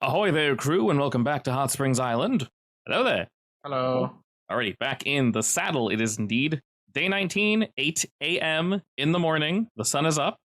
Ahoy there, crew, and welcome back to Hot Springs Island. Hello there. Hello. Alrighty, back in the saddle, it is indeed day 19, 8 a.m. in the morning. The sun is up.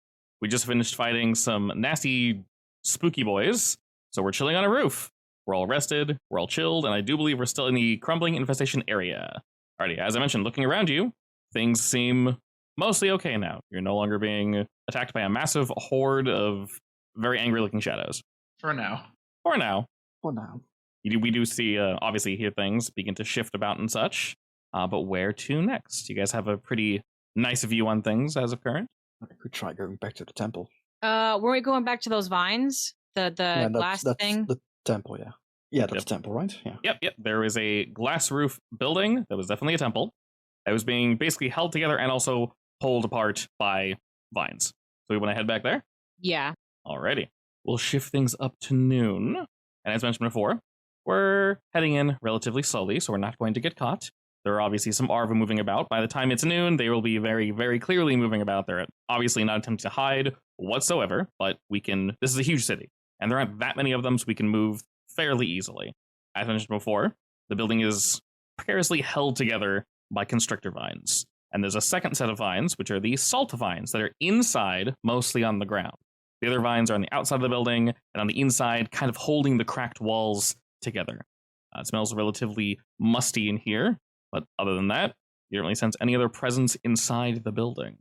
We just finished fighting some nasty, spooky boys, so we're chilling on a roof. We're all rested, we're all chilled, and I do believe we're still in the crumbling infestation area. Alrighty, as I mentioned, looking around you, things seem mostly okay now. You're no longer being attacked by a massive horde of very angry-looking shadows. For now. For now. For now. We do see, obviously, hear things begin to shift about and such. But where to next? You guys have a pretty nice view on things as of current? I could try going back to the temple. Were we going back to those vines? The glass that's thing? the temple, yeah. Yeah, that's Yep. the temple, right? Yeah. Yep. There is a glass roof building that was definitely a temple. That was being basically held together and also pulled apart by vines. So we want to head back there? Yeah. Alrighty. We'll shift things up to noon. And as mentioned before, we're heading in relatively slowly, so we're not going to get caught. There are obviously some Arva moving about. By the time it's noon, they will be very, very clearly moving about. They're obviously not attempting to hide whatsoever, but this is a huge city, and there aren't that many of them, so we can move fairly easily. As mentioned before, the building is precariously held together by constrictor vines. And there's a second set of vines, which are the salt vines that are inside, mostly on the ground. The other vines are on the outside of the building, and on the inside, kind of holding the cracked walls together. It smells relatively musty in here, but other than that, you don't really sense any other presence inside the building.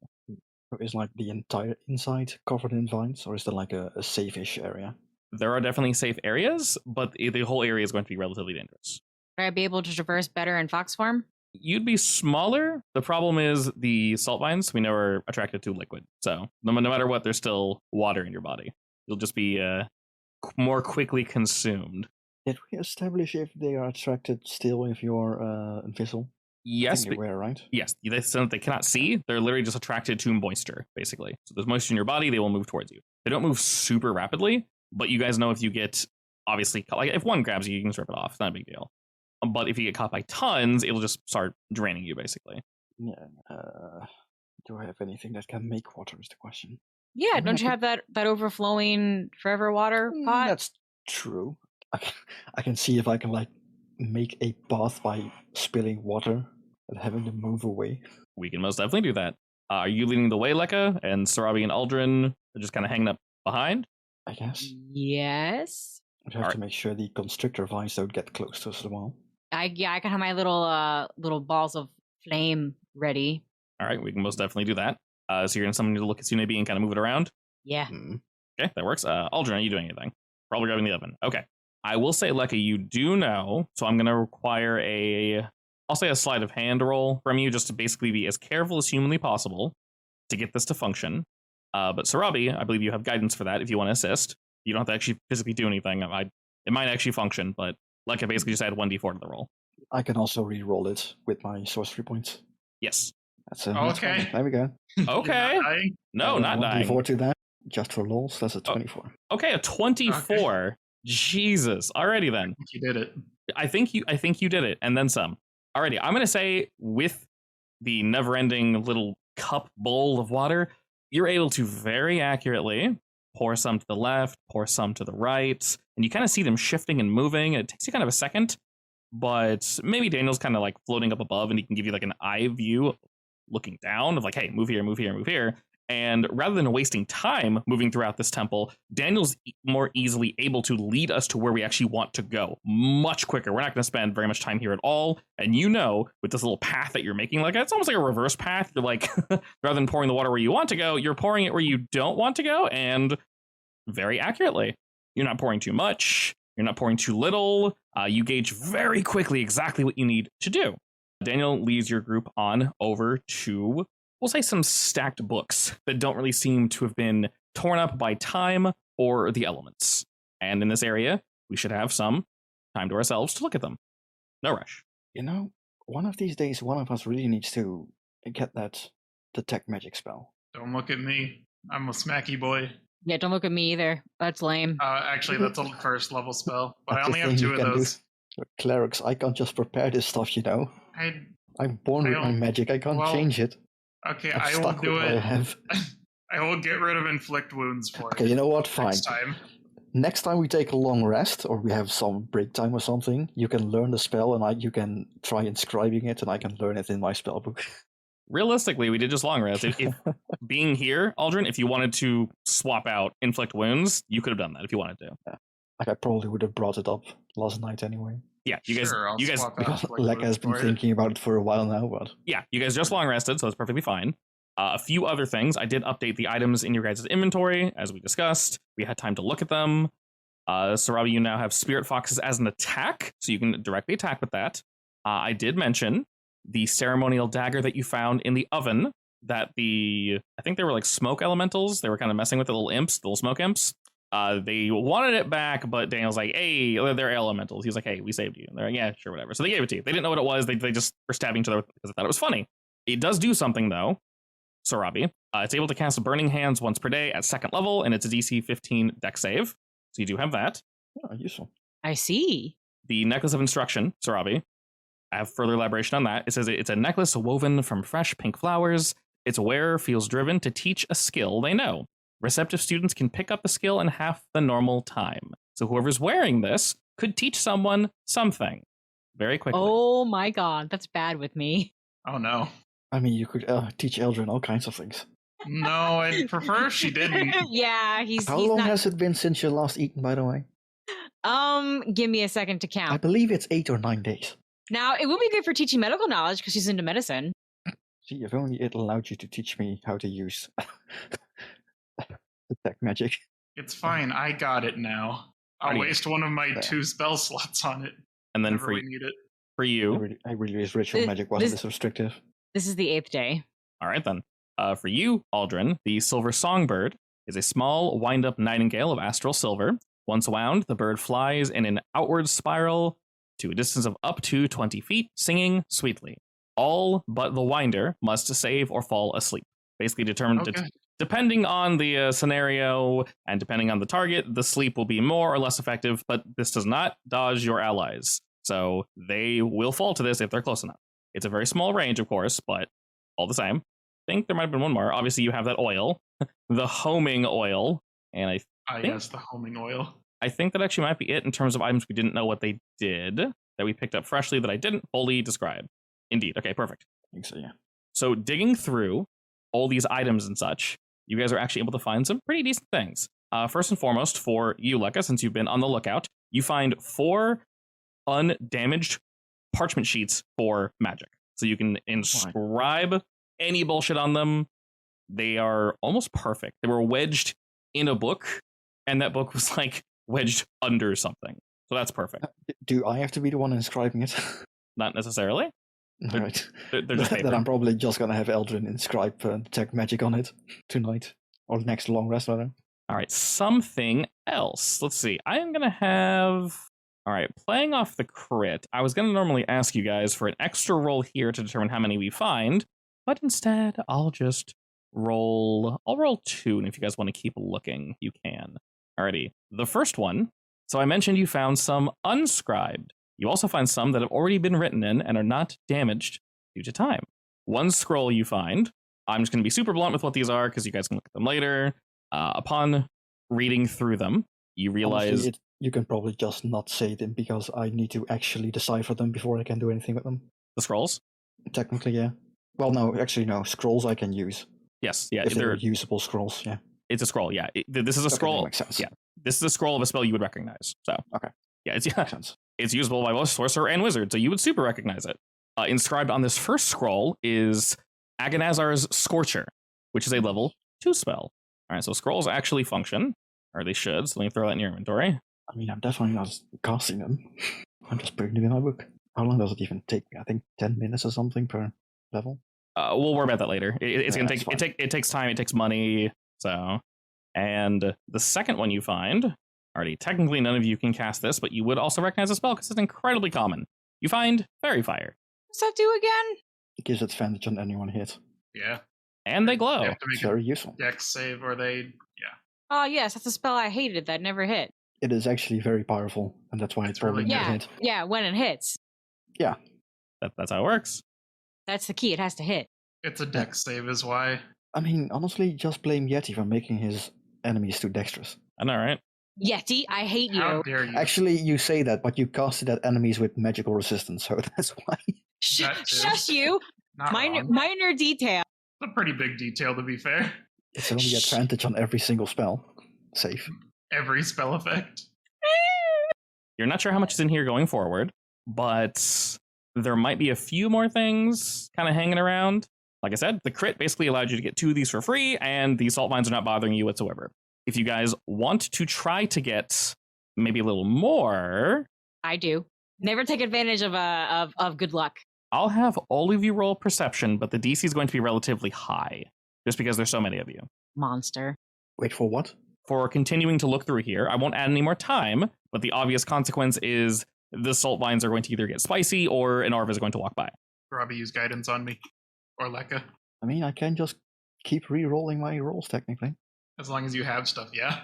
Is like the entire inside covered in vines, or is there like a safe-ish area? There are definitely safe areas, but the whole area is going to be relatively dangerous. Would I be able to traverse better in fox form? You'd be smaller. The problem is the salt vines, we know, are attracted to liquid. So no matter what, there's still water in your body. You'll just be more quickly consumed. Did we establish if they are attracted still if you're invisible? Yes. Anywhere, right? Yes. They cannot see. They're literally just attracted to moisture, basically. So there's moisture in your body, they will move towards you. They don't move super rapidly, but you guys know if you get, obviously, like if one grabs you, you can strip it off. It's not a big deal. But if you get caught by tons, it'll just start draining you, basically. Yeah. Do I have anything that can make water is the question. Yeah, don't you have that overflowing forever water pot? That's true. I can see if I can like make a path by spilling water and having them move away. We can most definitely do that. Are you leading the way, Lekka? And Sarabi and Aldrin are just kind of hanging up behind? I guess. Yes. I'd have to make sure the constrictor vines don't get close to us as well. I can have my little balls of flame ready. All right, we can most definitely do that. So you're going to summon your look at Tsunabi and kind of move it around? Yeah. Okay, that works. Aldrin, are you doing anything? Probably grabbing the oven. Okay. I will say, Lekka, you do know, so I'm going to require I'll say a sleight of hand roll from you, just to basically be as careful as humanly possible to get this to function. But Sarabi, I believe you have guidance for that if you want to assist. You don't have to actually physically do anything. It might actually function, but Lekka basically just add 1d4 to the roll. I can also re-roll it with my sorcery points. Yes. That's Okay. There we go. Okay. No, not dying. 1d4 to that, just for lulz. That's a 24. Okay, a 24. Okay. Jesus. Alrighty then. You did it. I think you did it, and then some. Alrighty, I'm gonna say with the never-ending little cup bowl of water, you're able to very accurately pour some to the left, pour some to the right, and you kind of see them shifting and moving. It takes you kind of a second, but maybe Daniel's kind of like floating up above, and he can give you like an eye view looking down of like, hey, move here, move here, move here. And rather than wasting time moving throughout this temple, Daniel's more easily able to lead us to where we actually want to go much quicker. We're not going to spend very much time here at all. And with this little path that you're making, like it's almost like a reverse path. You're like, rather than pouring the water where you want to go, you're pouring it where you don't want to go. And very accurately, you're not pouring too much. You're not pouring too little. You gauge very quickly exactly what you need to do. Daniel leads your group on over to, we'll say, some stacked books that don't really seem to have been torn up by time or the elements. And in this area, we should have some time to ourselves to look at them. No rush. You know, one of these days, one of us really needs to get that detect magic spell. Don't look at me. I'm a smacky boy. Yeah, don't look at me either. That's lame. Actually, that's a first level spell, but That's I only the have thing 2 you of can those. do. Clerics, I can't just prepare this stuff, you know. I'm born with my magic. I can't change it. Okay, I'm I will stuck do with what I it. have. I will get rid of inflict wounds for Okay, you know what? Fine. next time. next time we take a long rest, or we have some break time or something, you can learn the spell, and you can try inscribing it, and I can learn it in my spell book. Realistically, we did just long rest. If being here, Aldrin, if you wanted to swap out inflict wounds, you could have done that if you wanted to. Yeah. Like I probably would have brought it up last night anyway. Yeah, you guys, Sure, I'll you guys, swap out Because inflict Lek wounds has been for it. thinking about it for a while now, but yeah, you guys just long rested, so it's perfectly fine. A few other things. I did update the items in your guys' inventory, as we discussed. We had time to look at them. Sarabi, you now have Spirit Foxes as an attack, so you can directly attack with that. I did mention the ceremonial dagger that you found in the oven, that I think they were like smoke elementals. They were kind of messing with the little imps, the little smoke imps. They wanted it back, but Daniel's like, hey, they're elementals. He's like, hey, we saved you. And they're like, yeah, sure, whatever. So they gave it to you. They didn't know what it was. They just were stabbing each other because they thought it was funny. It does do something, though, Sarabi. It's able to cast Burning Hands once per day at 2nd level, and it's a DC 15 dex save. So you do have that. oh, useful. I see. The Necklace of Instruction, Sarabi. I have further elaboration on that. It says it's a necklace woven from fresh pink flowers. Its wearer feels driven to teach a skill they know. Receptive students can pick up the skill in half the normal time. So whoever's wearing this could teach someone something very quickly. Oh my god, that's bad with me. Oh no. I mean, you could teach Eldrin all kinds of things. No, I'd prefer if she didn't. Yeah, he's How he's long not. has it been since you last eaten, by the way? Give me a second to I count. believe it's 8 or 9 days. Now it would be good for teaching medical knowledge because she's into medicine. See, if only it allowed you to teach me how to use detect magic. It's fine. I got it now. I'll Alrighty. waste one of my There. 2 spell slots on it. And then Whenever we need it. for I you, really wish ritual This- magic wasn't this- this restrictive. This is the 8th day. all right then. For you, Aldrin, the Silver Songbird is a small, wind-up nightingale of astral silver. Once wound, the bird flies in an outward spiral to a distance of up to 20 feet, singing sweetly. All but the winder must save or fall asleep. Basically determined, Okay. depending on the scenario and depending on the target, the sleep will be more or less effective, but this does not dodge your allies. So they will fall to this if they're close enough. It's a very small range, of course, but all the same. I think there might have been one more. Obviously, you have that oil, the homing oil, and Ah, think- yes, the homing oil. I think that actually might be it in terms of items we didn't know what they did, that we picked up freshly that I didn't fully describe. Indeed. Okay, perfect. I think so, yeah. So digging through all these items and such, you guys are actually able to find some pretty decent things. First and foremost, for you, Lekka, since you've been on the lookout, you find 4 undamaged parchment sheets for magic. So you can inscribe any bullshit on them. They are almost perfect. They were wedged in a book, and that book was like wedged under something. So that's perfect. Do I have to be the one inscribing it? Not necessarily. Right. They're just Then paper. I'm probably just gonna have Eldrin inscribe detect magic on it tonight. Or next long rest, rather. All right, something else. Let's see. I am going to have... All right, playing off the crit, I was going to normally ask you guys for an extra roll here to determine how many we find, but instead, I'll just roll... I'll roll 2, and if you guys want to keep looking, you can. Alrighty, the first one. So I mentioned you found some unscribed. You also find some that have already been written in and are not damaged due to time. One scroll you find... I'm just going to be super blunt with what these are, because you guys can look at them later. Upon reading through them, you realize... Honestly, you can probably just not say them because I need to actually decipher them before I can do anything with them. The scrolls? Technically, yeah. Well, no, actually, no. Scrolls I can use. Yes, yeah. If they're usable scrolls, yeah. It's a scroll, yeah. This is a Okay, that scroll. makes sense. Yeah. This is a scroll of a spell you would recognize. So, Okay. Yeah, Makes sense. it's usable by both sorcerer and wizard, so you would super recognize it. Inscribed on this first scroll is Agonazar's Scorcher, which is a level 2 spell. All right, so scrolls actually function, or they should, so let me throw that in your inventory. I mean, I'm definitely not casting them. I'm just putting them in my book. How long does it even take me? I think 10 minutes or something per level. We'll worry about that later. It's Yeah, gonna that's take it takes time, it takes money. So, and the second one you find, already technically none of you can cast this, but you would also recognize the spell because it's incredibly common. You find Fairy Fire, What's that do again? It gives advantage on anyone hit. Yeah. and they glow. They have to It's make a very useful. dex save or they. Yeah. Oh yes, that's a spell I hated that never hit. It is actually very powerful, and that's why it's It's really probably good. not Yeah, hit. yeah, when it hits. That's how it works. That's the key, it has to hit. It's a dex save, is why. I mean, honestly, just blame Yetti for making his enemies too dexterous. I know, right? Yeti, I hate How you. dare you? Actually, you say that, but you casted at enemies with magical resistance, so that's why. That too. Shush you. Not Minor, wrong. minor detail. It's a pretty big detail, to be fair. It's only Shh. advantage on every single spell. Safe. Every spell effect. You're not sure how much is in here going forward, but there might be a few more things kind of hanging around. Like I said, the crit basically allowed you to get 2 of these for free, and the salt mines are not bothering you whatsoever. If you guys want to try to get maybe a little more, I do. Never take advantage of good luck. I'll have all of you roll perception, but the DC is going to be relatively high, just because there's so many of you. Monster. Wait for what? For continuing to look through here, I won't add any more time, but the obvious consequence is the salt mines are going to either get spicy or an Arv is going to walk by. Robbie used guidance on me. Or Lekka. I mean, I can just keep re-rolling my rolls, technically. As long as you have stuff, yeah.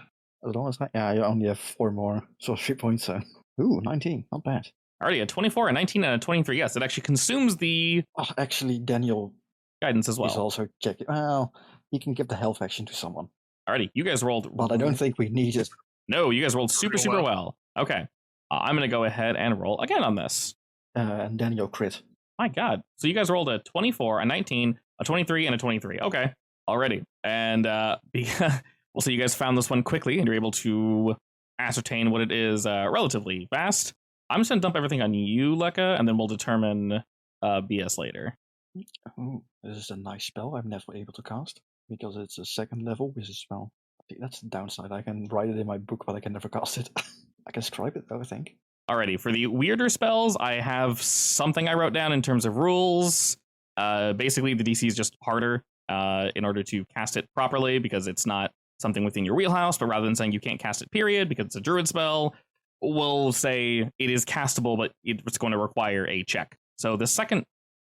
As long as I only have 4 more sorcery points, so... Ooh, 19, not bad. Already a 24, a 19, and a 23. Yes, it actually consumes the Oh, actually, Daniel guidance as is well. also checking. Well, you can give the health action to someone. Alrighty, you guys rolled... But I don't think we need it. No, you guys rolled super, Real super well. well. Okay. I'm going to go ahead and roll again on this. And Daniel crit. My God. So you guys rolled a 24, a 19, a 23, and a 23. Okay. Already. And we'll say you guys found this one quickly, and you're able to ascertain what it is relatively fast. I'm just going to dump everything on you, Lekka, and then we'll determine BS later. Oh, this is a nice spell I'm never able to cast. Because it's a 2nd level wizard spell. I think that's the downside. I can write it in my book, but I can never cast it. I can scribe it, though, I think. Alrighty, for the weirder spells, I have something I wrote down in terms of rules. Basically, the DC is just harder in order to cast it properly because it's not something within your wheelhouse, but rather than saying you can't cast it, period, because it's a druid spell, we'll say it is castable, but it's going to require a check. So the second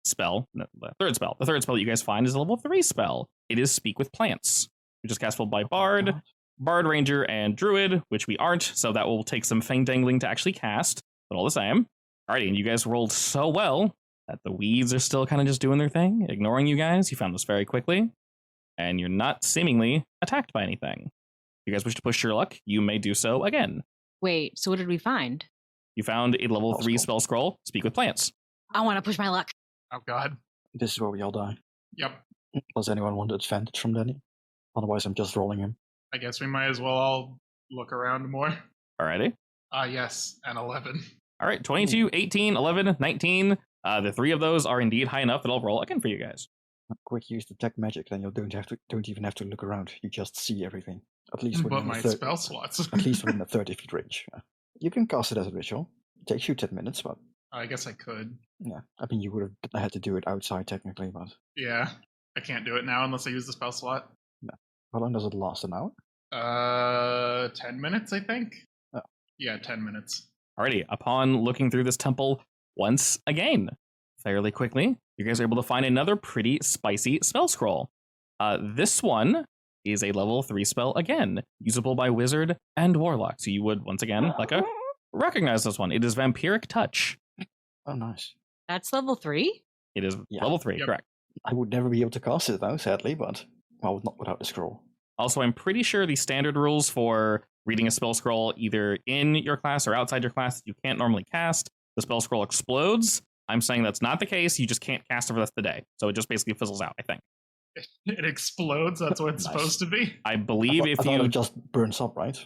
spell, the third spell that you guys find is a level 3 spell. It is Speak with Plants, which is castable by Bard, Bard, Ranger, and Druid, which we aren't, so that will take some fang dangling to actually cast, but all the same. Alrighty, and you guys rolled so well that the weeds are still kind of just doing their thing, ignoring you guys. You found this very quickly, and you're not seemingly attacked by anything. If you guys wish to push your luck, you may do so again. Wait, so what did we find? You found a level 3 spell scroll, Speak with Plants. I want to push my luck. Oh god. This is where we all die. Yep. Does anyone want advantage from Danny? Otherwise, I'm just rolling him. I guess we might as well all look around more. Alrighty. Yes, and 11. Alright, 22, 18, 11, 19. The 3 of those are indeed high enough that I'll roll again for you guys. Quick use detect magic, then you don't even have to look around. You just see everything. At least But within my spell slots. at least within a 30-feet range. You can cast it as a ritual. It takes you 10 minutes, but I guess I could. yeah. I mean, you would have had to do it outside technically, but Yeah. I can't do it now unless I use the spell slot. how long does it last? An hour? 10 minutes, I think. Oh. Yeah, 10 minutes. Alrighty, upon looking through this temple once again, fairly quickly, you guys are able to find another pretty spicy spell scroll. This one is a level 3 spell again, usable by wizard and warlock. So you would, once again, Lekka, recognize this one. It is Vampiric Touch. Oh, nice. That's level 3? It is Yeah. level 3, Yep. correct. I would never be able to cast it though, sadly, but well, not without the scroll. Also, I'm pretty sure the standard rules for reading a spell scroll either in your class or outside your class that you can't normally cast, the spell scroll explodes. I'm saying that's not the case. You just can't cast it for the rest of the day. So it just basically fizzles out, I think. It explodes. That's what it's Nice. supposed to be. I believe I if thought you... it just burns up, right?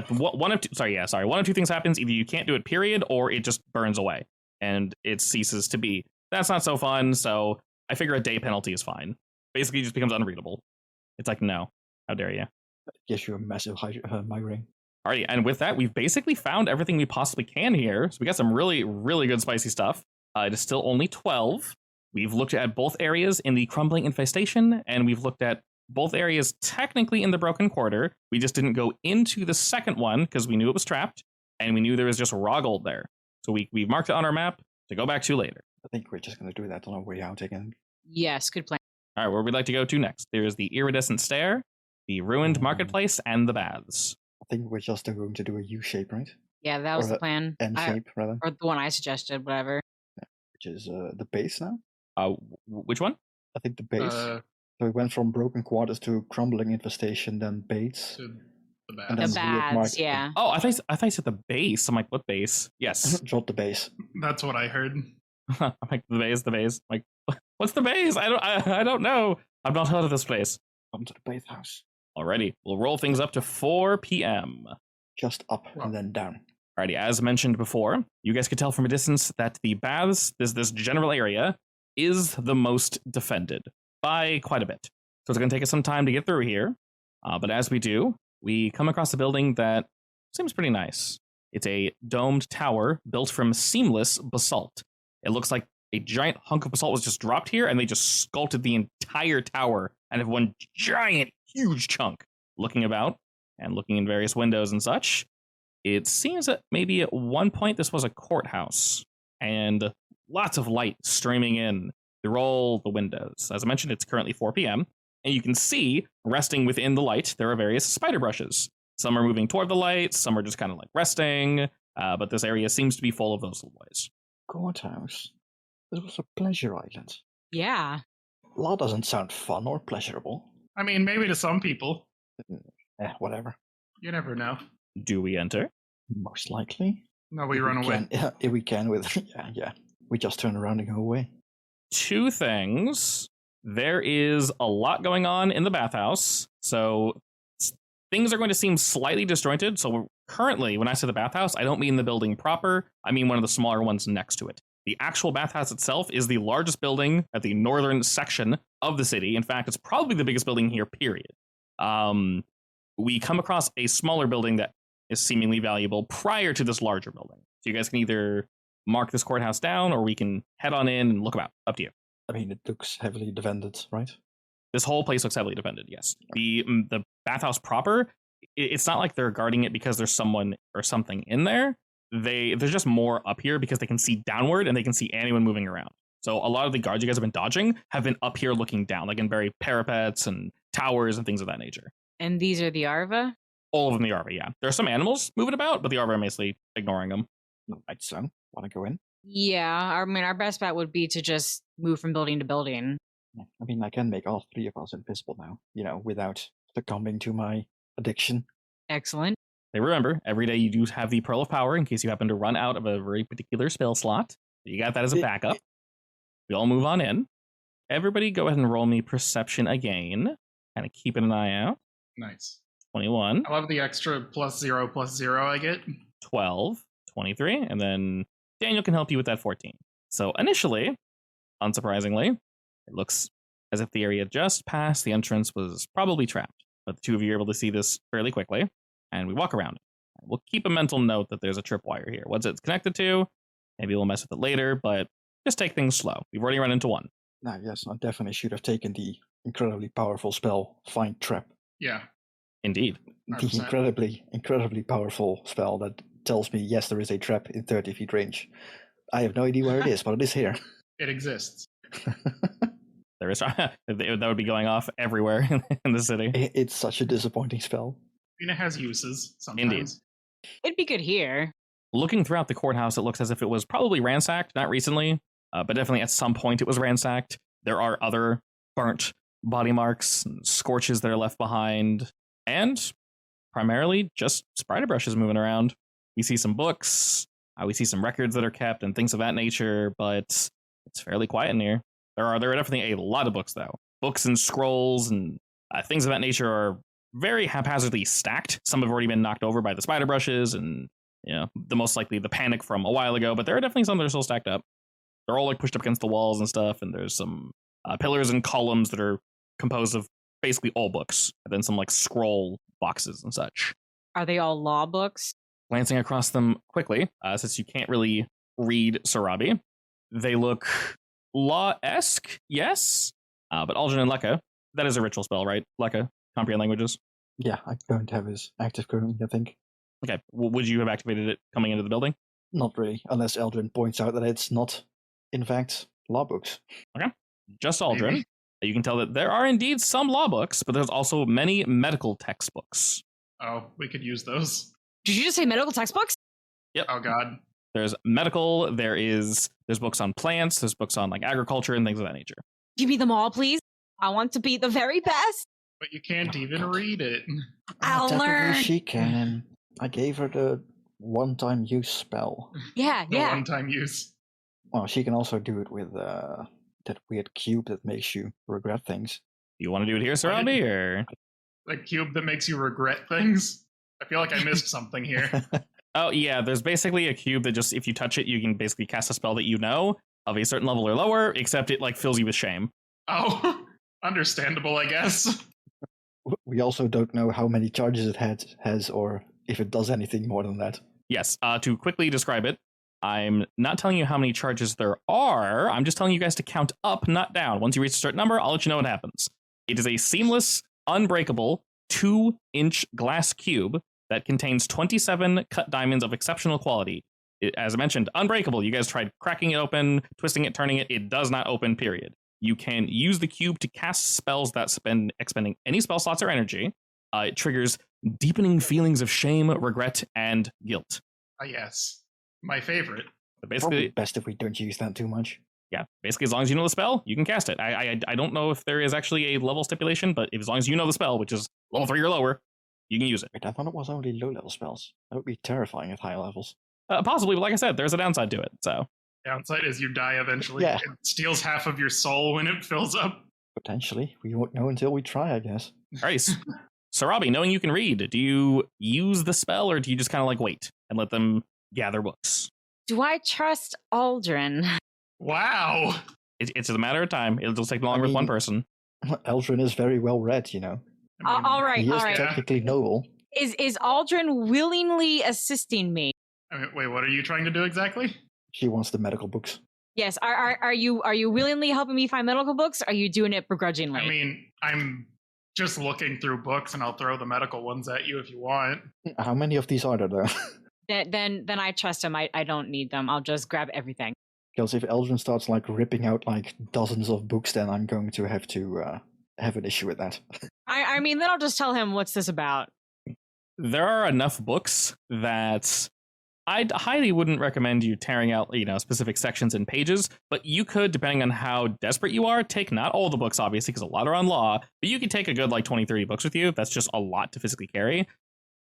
one of two things happens. Either you can't do it, period, or it just burns away and it ceases to be. That's not so fun, so I figure a day penalty is fine. Basically, it just becomes unreadable. It's like, no, how dare you? Gives you a massive migraine. Alrighty, and with that, we've basically found everything we possibly can here. So we got some really, really good spicy stuff. It is still only 12. We've looked at both areas in the Crumbling Infestation, and we've looked at both areas technically in the Broken Quarter. We just didn't go into the second one because we knew it was trapped, and we knew there was just raw gold there. So we marked it on our map to go back to later. I think we're just going to do that on our way out again. Yes, good plan. All right, where we'd like to go to next. There's the Iridescent Stair, the Ruined Marketplace, and the Baths. I think we're just going to do a U shape, right? Yeah, that was Or the a plan. N shape, rather, Or the one I suggested, whatever. which is the base now. Which one? I think the base. Uh, So we went from Broken Quarters to Crumbling Infestation, then Bates, to The And The then baths. weird mark- baths, yeah. Oh, I thought you said the base. I'm like, what base? Yes. Drop the base. That's what I heard. I'm like, the base. I'm like, what's the base? I don't know. I've not heard of this place. Come to the bathhouse. Alrighty, we'll roll things up to 4 p.m. Just up Well. and then down. Alrighty, as mentioned before, you guys could tell from a distance that the baths, this general area, is the most defended by quite a bit. So it's going to take us some time to get through here. But as we do, we come across a building that seems pretty nice. It's a domed tower built from seamless basalt. It looks like a giant hunk of basalt was just dropped here, and they just sculpted the entire tower and have one giant, huge chunk. Looking about and looking in various windows and such, it seems that maybe at one point this was a courthouse, and lots of light streaming in through all the windows. As I mentioned, it's currently 4 p.m., and you can see, resting within the light, there are various spider brushes. Some are moving toward the light, some are just kind of like resting, but this area seems to be full of those little boys. Courthouse. This was a pleasure island. Yeah. Law doesn't sound fun or pleasurable. I mean, maybe to some people. Whatever. You never know. Do we enter? Most likely. No, we If run away. Can, if we can with yeah. We just turn around and go away. 2 things. There is a lot going on in the bathhouse, so things are going to seem slightly disjointed. So currently, when I say the bathhouse, I don't mean the building proper. I mean one of the smaller ones next to it. The actual bathhouse itself is the largest building at the northern section of the city. In fact, it's probably the biggest building here, period. We come across a smaller building that is seemingly valuable prior to this larger building. So you guys can either mark this courthouse down, or we can head on in and look about. Up to you. I mean, it looks heavily defended, right? This whole place looks heavily defended, yes. The bathhouse proper, it's not like they're guarding it because there's someone or something in there. There's just more up here because they can see downward and they can see anyone moving around. So a lot of the guards you guys have been dodging have been up here looking down, like in very parapets and towers and things of that nature. And these are the Arva? All of them the Arva, yeah. There are some animals moving about, but the Arva are mostly ignoring them. Right, so want to go in? Yeah, I mean, our best bet would be to just move from building to building. Yeah. I mean, I can make all 3 of us invisible now, without succumbing to my addiction. Excellent. Hey, remember, every day you do have the Pearl of Power in case you happen to run out of a very particular spell slot. You got that as a backup. We all move on in. Everybody go ahead and roll me Perception again. Kind of keeping an eye out. Nice. 21, I love the extra +0/+0 I get. 12, 23, and then Daniel can help you with that 14. So initially, unsurprisingly, it looks as if the area just past the entrance was probably trapped. But the 2 of you are able to see this fairly quickly, and we walk around it. We'll keep a mental note that there's a tripwire here. What's it's connected to? Maybe we'll mess with it later, but just take things slow. We've already run into one. Yes, I definitely should have taken the incredibly powerful spell, Find Trap. Yeah. Indeed. The 100%. incredibly powerful spell that tells me, yes, there is a trap in 30 feet range. I have no idea where it is, but it is here. It exists. There is that would be going off everywhere in the city. It's such a disappointing spell. And it has uses sometimes. Indeed. It'd be good here. Looking throughout the courthouse, it looks as if it was probably ransacked, not recently, but definitely at some point it was ransacked. There are other burnt body marks and scorches that are left behind, and primarily just spider brushes moving around. We see some books, we see some records that are kept and things of that nature, but it's fairly quiet in here. There are definitely a lot of books, though. Books and scrolls and things of that nature are very haphazardly stacked. Some have already been knocked over by the spider brushes and, the most likely the panic from a while ago, but there are definitely some that are still stacked up. They're all like pushed up against the walls and stuff, and there's some pillars and columns that are composed of basically all books, and then some like scroll boxes and such. Are they all law books? Glancing across them quickly, since you can't really read Sarabi, they look law-esque, yes, but Aldrin and Lekka, that is a ritual spell, right? Lekka, comprehend languages? Yeah, I don't have his active currently, I think. Okay, would you have activated it coming into the building? Not really, unless Eldrin points out that it's not, in fact, law books. Okay, just Aldrin. Maybe. You can tell that there are indeed some law books, but there's also many medical textbooks. Oh, we could use those. Did you just say medical textbooks? Oh god. There's medical, there's books on plants, there's books on like agriculture and things of that nature. Give me them all, please. I want to be the very best. But you can't even read it. I'll Technically, learn. she can. I gave her the one-time use spell. Yeah, The yeah. one-time use. Well, she can also do it with that weird cube that makes you regret things. You want to do it here, Sarabi, or? The cube that makes you regret things? I feel like I missed something here. Oh, yeah, there's basically a cube that just, if you touch it, you can basically cast a spell that you know of a certain level or lower, except it, like, fills you with shame. Oh, understandable, I guess. We also don't know how many charges it has or if it does anything more than that. Yes, to quickly describe it, I'm not telling you how many charges there are, I'm just telling you guys to count up, not down. Once you reach a certain number, I'll let you know what happens. It is a seamless, unbreakable, 2-inch glass cube that contains 27 cut diamonds of exceptional quality. As I mentioned, unbreakable. You guys tried cracking it open, twisting it, turning it. It does not open, period. You can use the cube to cast spells that expending any spell slots or energy. It triggers deepening feelings of shame, regret, and guilt. Yes. My favorite. But Probably basically, best if we don't use that too much. yeah, basically, as long as you know the spell, you can cast it. I don't know if there is actually a level stipulation, but as long as you know the spell, which is level 3 or lower, you can use it. Wait, I thought it was only low-level spells. That would be terrifying at high levels. Possibly, but like I said, there's a downside to it. So Downside is you die eventually. Yeah. It steals half of your soul when it fills up. Potentially. We won't know until we try, I guess. all right, Sarabi, knowing you can read, do you use the spell or do you just kind of like wait and let them gather books? Do I trust Aldrin? Wow. It's a matter of time. It'll take longer with one mean- person. Eldrin is very well read, you know. I mean, All right, He all is right. technically noble. Is Aldrin willingly assisting me? I mean, wait, what are you trying to do exactly? She wants the medical books. Yes. Are you willingly helping me find medical books? Or are you doing it begrudgingly? I mean, I'm just looking through books and I'll throw the medical ones at you if you want. How many of these are there, though? Then I trust him. I don't need them. I'll just grab everything. Because if Eldrin starts like ripping out like dozens of books, then I'm going to have an issue with that. I mean, then I'll just tell him, what's this about? There are enough books that I highly wouldn't recommend you tearing out, specific sections and pages, but you could, depending on how desperate you are, take not all the books, obviously, because a lot are on law, but you could take a good, 20, 30 books with you. That's just a lot to physically carry.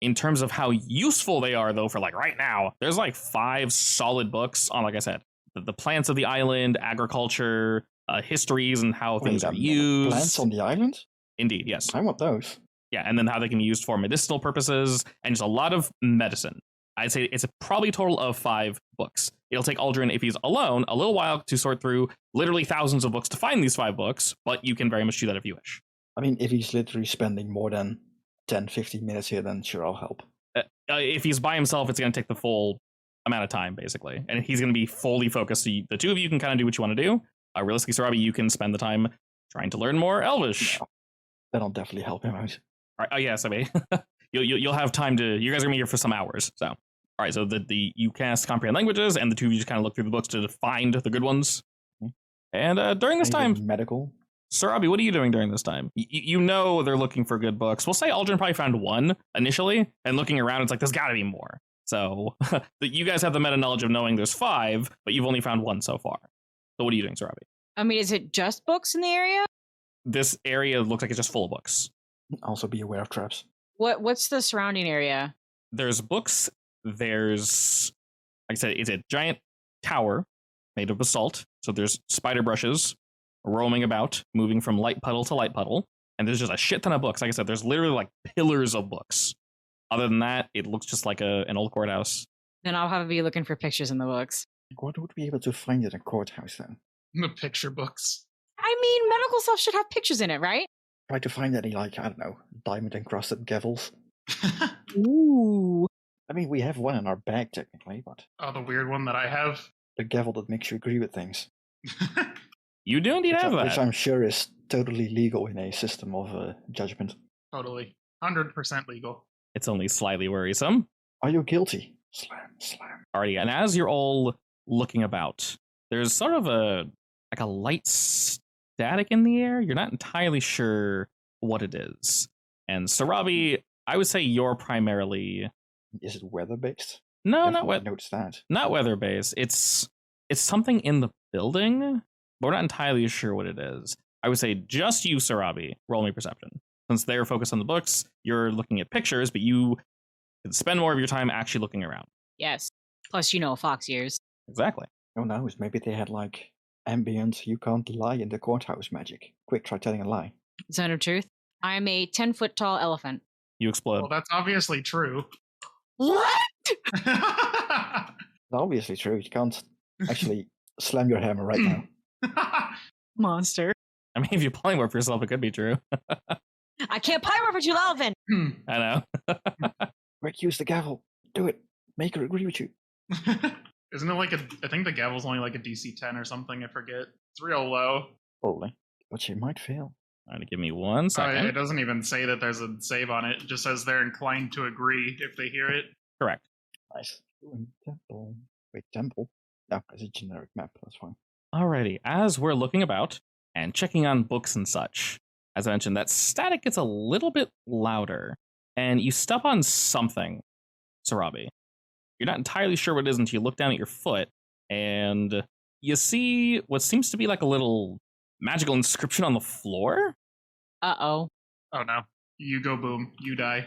In terms of how useful they are, though, for, right now, there's, 5 solid books on, like I said, the plants of the island, agriculture, histories, and how things Wait, are used. Plants on the island? Indeed, yes. I want those. Yeah, and then how they can be used for medicinal purposes, and just a lot of medicine. I'd say it's probably a total of 5 books. It'll take Aldrin, if he's alone, a little while to sort through literally thousands of books to find these 5 books, but you can very much do that if you wish. I mean, if he's literally spending more than 10, 15 minutes here, then sure, I'll help. If he's by himself, it's going to take the full amount of time, basically. And he's going to be fully focused. So the two of you can kind of do what you want to do. Realistically, Sarabi, you can spend the time trying to learn more Elvish. No. Then I'll definitely help him out. All right, yes, I mean, you'll have time to. You guys are gonna be here for some hours. So, all right, so you cast comprehend languages, and the two of you just kind of look through the books to find the good ones. And during this time, medical. Sarabi, what are you doing during this time? You know they're looking for good books. We'll say Aldrin probably found one initially, and looking around, it's like there's got to be more. So you guys have the meta knowledge of knowing there's 5, but you've only found 1 so far. So what are you doing, Sarabi? I mean, is it just books in the area? This area looks like it's just full of books. Also be aware of traps. What's the surrounding area? There's books. There's, like I said, it's a giant tower made of basalt. So there's spider brushes roaming about, moving from light puddle to light puddle. And there's just a shit ton of books. Like I said, there's literally pillars of books. Other than that, it looks just like an old courthouse. Then I'll have to be looking for pictures in the books. What would we be able to find in a courthouse then? The picture books. I mean, medical stuff should have pictures in it, right? Try to find any, I don't know, diamond encrusted gavels. Ooh. I mean, we have one in our bag technically, but Oh, the weird one that I have. the gavel that makes you agree with things. You do indeed have Which that. I'm sure is totally legal in a system of judgment. Totally. 100% legal. It's only slightly worrisome. Are you guilty? Slam, slam. Alrighty, and as you're all looking about, there's sort of a light static in the air. You're not entirely sure what it is. And Sarabi, I would say you're primarily Is it weather based? not Notice that. not weather based. It's something in the building, but we're not entirely sure what it is. I would say just you, Sarabi. Roll me perception. Since they're focused on the books, you're looking at pictures, but you can spend more of your time actually looking around. Yes. Plus, fox ears. Exactly. Who knows? Maybe they had like ambient you can't lie in the courthouse magic. Quick, try telling a lie. Zone of truth. I am a 10-foot tall elephant. You explode. Well, that's obviously true. What? It's obviously true. You can't actually slam your hammer right now. Monster. I mean, if you polymorph yourself, it could be true. I can't polymorph into an elephant. I know. Quick, use the gavel. Do it. Make her agree with you. Isn't it like I think the gavel's only like a DC 10 or something, I forget. It's real low. Probably. But she might fail. All right, give me 1 second. It doesn't even say that there's a save on it. It just says they're inclined to agree if they hear it. Correct. Nice. Temple. Wait, temple? No, it's a generic map. That's fine. Alrighty, as we're looking about and checking on books and such, as I mentioned, that static gets a little bit louder, and you step on something, Sarabi. You're not entirely sure what it is until you look down at your foot, and you see what seems to be like a little magical inscription on the floor. Uh-oh. Oh no. You go boom. You die.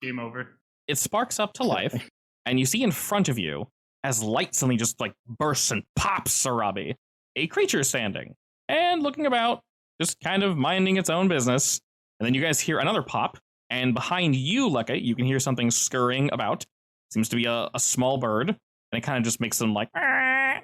Game over. It sparks up to life, and you see in front of you, as light suddenly just like bursts and pops, Sarabi, a creature standing and looking about, just kind of minding its own business. And then you guys hear another pop, and behind you, Lekka, you can hear something scurrying about. Seems to be a small bird, and it kind of just makes some like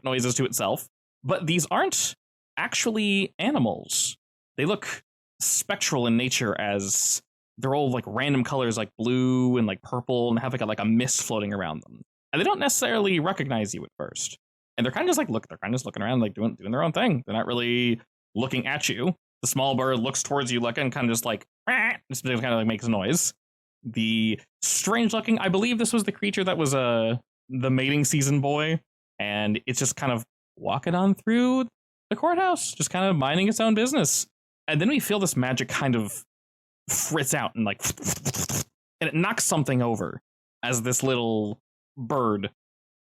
noises to itself. But these aren't actually animals. They look spectral in nature, as they're all like random colors, like blue and like purple, and have like a mist floating around them. And they don't necessarily recognize you at first. And they're kind of just like they're kind of just looking around, like doing their own thing. They're not really looking at you. The small bird looks towards you, Lekka, and kind of just like just kind of like makes a noise. The strange looking, I believe this was the creature that was the mating season boy, and it's just kind of walking on through the courthouse, just kind of minding its own business. And then we feel this magic kind of fritz out and like, and it knocks something over as this little bird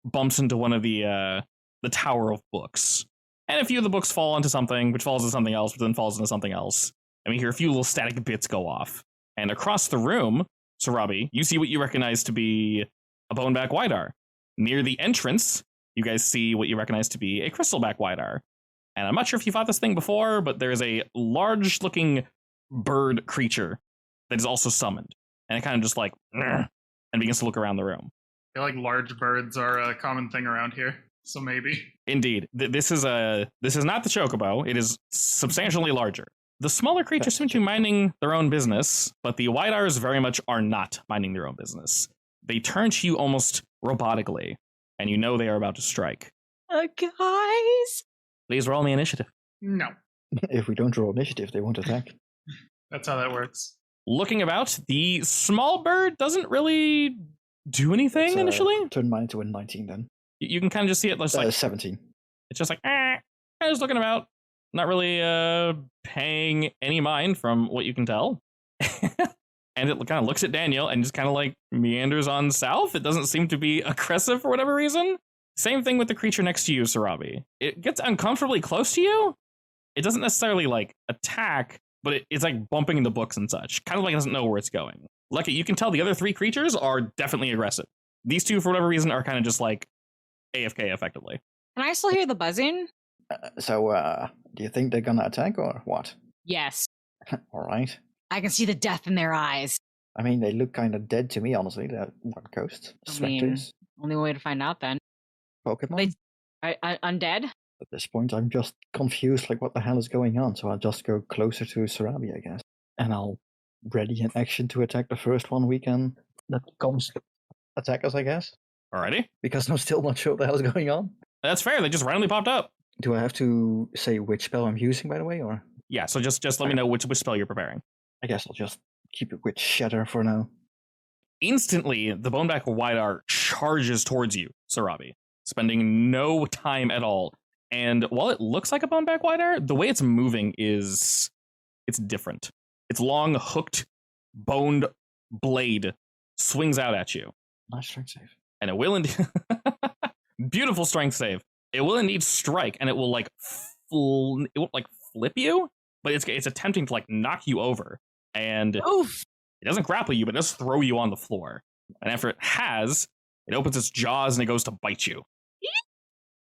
bumps into one of the tower of books. And a few of the books fall into something, which falls into something else, which then falls into something else. And we hear a few little static bits go off. And across the room, Sarabi, you see what you recognize to be a boneback whitear. Near the entrance, you guys see what you recognize to be a crystalback whitear. And I'm not sure if you fought this thing before, but there is a large-looking bird creature that is also summoned. And it kind of just like, and begins to look around the room. I feel like large birds are a common thing around here, so maybe. Indeed. This is not the chocobo. It is substantially larger. The smaller creatures seem to be minding their own business, but the whitears very much are not minding their own business. They turn to you almost robotically, and you know they are about to strike. Guys? Please roll me initiative. No. If we don't roll initiative, they won't attack. That's how that works. Looking about, the small bird doesn't really do anything initially. Turn mine into a 19 then. You can kind of just see it just like 17. It's just like, just looking about. Not really paying any mind from what you can tell. And it kind of looks at Daniel and just kind of like meanders on south. It doesn't seem to be aggressive for whatever reason. Same thing with the creature next to you, Sarabi. It gets uncomfortably close to you. It doesn't necessarily like attack, but it's like bumping into books and such. Kind of like it doesn't know where it's going. Lucky, you can tell the other three creatures are definitely aggressive. These two, for whatever reason, are kind of just like AFK effectively. Can I still hear the buzzing? So, do you think they're gonna attack or what? Yes. All right. I can see the death in their eyes. I mean, they look kind of dead to me, honestly. They're what, ghosts? I mean, Spectres? only way to find out then. Pokemon? Undead? At this point, I'm just confused, like, what the hell is going on? So I'll just go closer to Sarabi, I guess. And I'll ready an action to attack the first one that comes to attack us, I guess. Alrighty. Because I'm still not sure what the hell is going on. That's fair. They just randomly popped up. Do I have to say which spell I'm using, by the way, or? Yeah, so just let me know which spell you're preparing. I guess I'll just keep it with Shatter for now. Instantly, the Boneback Whitear charges towards you, Sarabi, spending no time at all. And while it looks like a Boneback Whitear, the way it's moving it's different. Its long, hooked, boned blade swings out at you. Nice strength save. And it will indeed... Beautiful strength save. It will indeed strike, and it will like flip you, but it's attempting to like knock you over. and Oof. it doesn't grapple you, but it does throw you on the floor. And after it opens its jaws and it goes to bite you.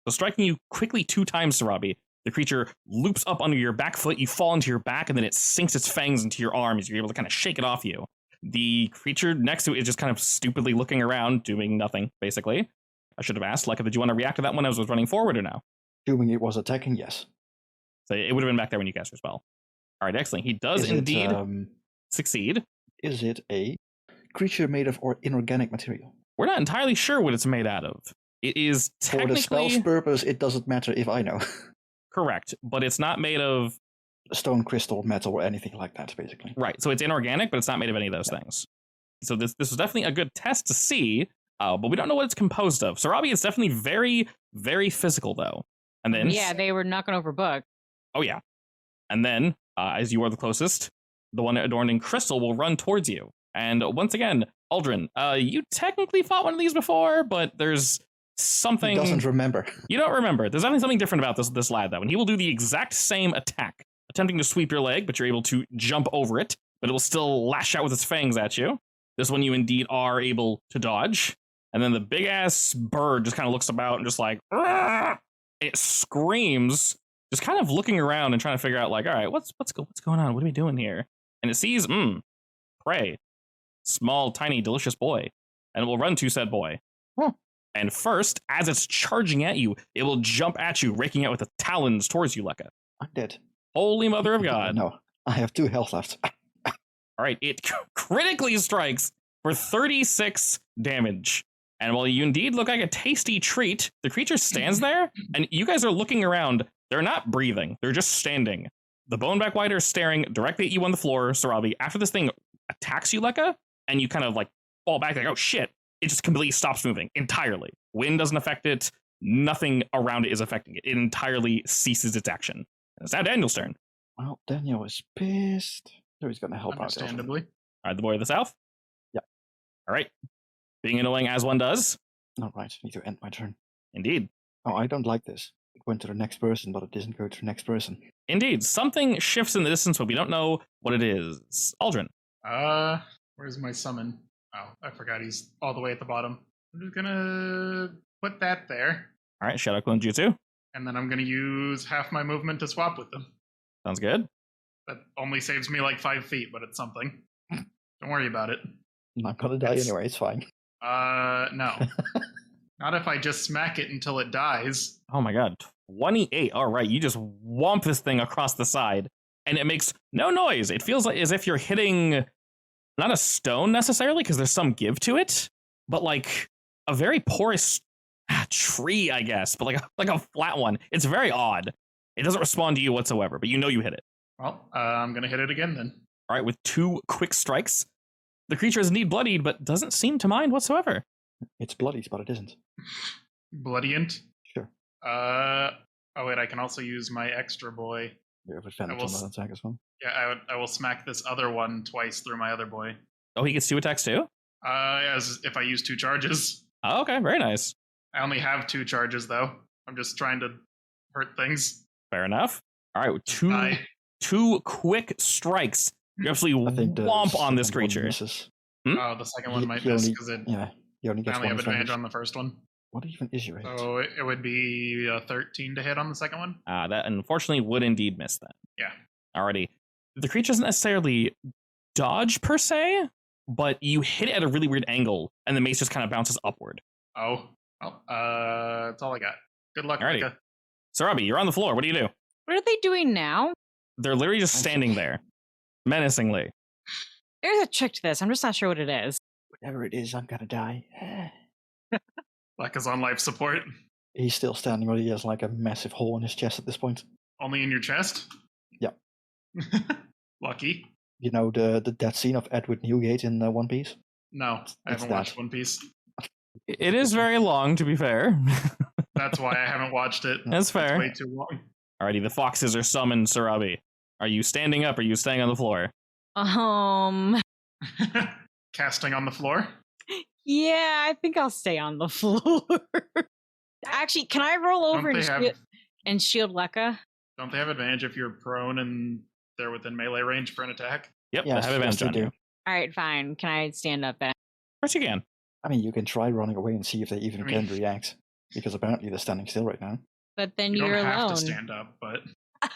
So striking you quickly 2 times, Sarabi, the creature loops up under your back foot, you fall into your back, and then it sinks its fangs into your arm as you're able to kind of shake it off you. The creature next to it is just kind of stupidly looking around, doing nothing, basically. I should have asked, Lekka, did you want to react to that when I was running forward or no? Assuming it was attacking, yes. So it would have been back there when you cast your spell. All right, excellent. He does indeed succeed. Is it a creature made of inorganic material? We're not entirely sure what it's made out of. It is For the spell's technically purpose, it doesn't matter if I know. correct, but it's not made of... Stone, crystal, metal, or anything like that, basically. Right, so it's inorganic, but it's not made of any of those things. So this was definitely a good test to see, but we don't know what it's composed of. Sarabi is definitely very, very physical, though. And then... Yeah, they were knocking over Buck. Oh, yeah. And then, as you are the closest, the one adorned in crystal will run towards you. And once again, Aldrin, you technically fought one of these before, but there's something... He doesn't remember. You don't remember. There's definitely something different about this lad, though. And he will do the exact same attack, attempting to sweep your leg, but you're able to jump over it, but it will still lash out with its fangs at you. This one you indeed are able to dodge. And then the big-ass bird just kind of looks about and just like... Argh! It screams, just kind of looking around and trying to figure out, like, all right, what's going on? What are we doing here? And it sees, prey. Small, tiny, delicious boy. And it will run to said boy. Huh. And first, as it's charging at you, it will jump at you, raking out with the talons towards you, Lekka. I'm dead. Holy mother of God. No, I have 2 health left. All right, it critically strikes for 36 damage. And while you indeed look like a tasty treat, the creature stands there, and you guys are looking around. They're not breathing. They're just standing. The Boneback Wider is staring directly at you on the floor, Sarabi. After this thing attacks you, Lekka, and you kind of like fall back like, oh shit, it just completely stops moving entirely. Wind doesn't affect it. Nothing around it is affecting it. It entirely ceases its action. And it's now Daniel's turn. Well, Daniel is pissed. So he's going to help out. Understandably. All right, the boy of the south? Yeah. All right. Being annoying as one does. All right, need to end my turn. Indeed. Oh, I don't like this. It went to the next person, but it didn't go to the next person. Indeed. Something shifts in the distance, but we don't know what it is. Aldrin. Where's my summon? Oh, I forgot he's all the way at the bottom. I'm just gonna put that there. All right, Shadow Clone Jutsu. And then I'm gonna use half my movement to swap with them. Sounds good. That only saves me like 5 feet, but it's something. Don't worry about it. I'm going to die anyway, it's fine. No. Not if I just smack it until it dies. Oh my god. 28. All right, you just whomp this thing across the side, and it makes no noise. It feels like as if you're hitting not a stone necessarily, because there's some give to it, but like a very porous tree, I guess, but like a flat one. It's very odd. It doesn't respond to you whatsoever, but you know you hit it. Well, I'm going to hit it again then. All right, with 2 quick strikes. The creature is indeed bloodied, but doesn't seem to mind whatsoever. It's bloodied, but it isn't. Bloodiant? Sure. Oh wait, I can also use my extra boy. You have advantage on that attack as well. Yeah, I will smack this other one twice through my other boy. Oh, he gets 2 attacks too? As if I use 2 charges. Oh, okay, very nice. I only have 2 charges though. I'm just trying to hurt things. Fair enough. All right, two quick strikes. You absolutely womp on this creature. Oh, the second one might miss because you only get I only have advantage on the first one. What even is your hit? So it would be 13 to hit on the second one. That unfortunately would indeed miss that. Yeah. Alrighty. The creature doesn't necessarily dodge per se, but you hit it at a really weird angle, and the mace just kind of bounces upward. Oh. Well, that's all I got. Good luck, Alrighty. Micah. Sarabi, you're on the floor. What do you do? What are they doing now? They're literally just standing there, menacingly. There's a trick to this. I'm just not sure what it is. Whatever it is, I'm gonna die. Luck is on life support. He's still standing, but he has like a massive hole in his chest at this point. Only in your chest? Yep. Lucky. You know the death scene of Edward Newgate in One Piece? No, I haven't watched One Piece. It is very long, to be fair. That's why I haven't watched it. That's fair. It's way too long. Alrighty, the foxes are summoned, Sarabi. Are you standing up or are you staying on the floor? Casting on the floor? Yeah, I think I'll stay on the floor. Actually, can I roll over and shield Lekka? Don't they have advantage if you're prone and they're within melee range for an attack? Yep, Yes, they have advantage yes, on they you. do. Of All right, fine. Can I stand up then? course you can. I mean, you can try running away and see if they even I mean- can react, because apparently they're standing still right now. But then You you're don't have alone. to stand up, but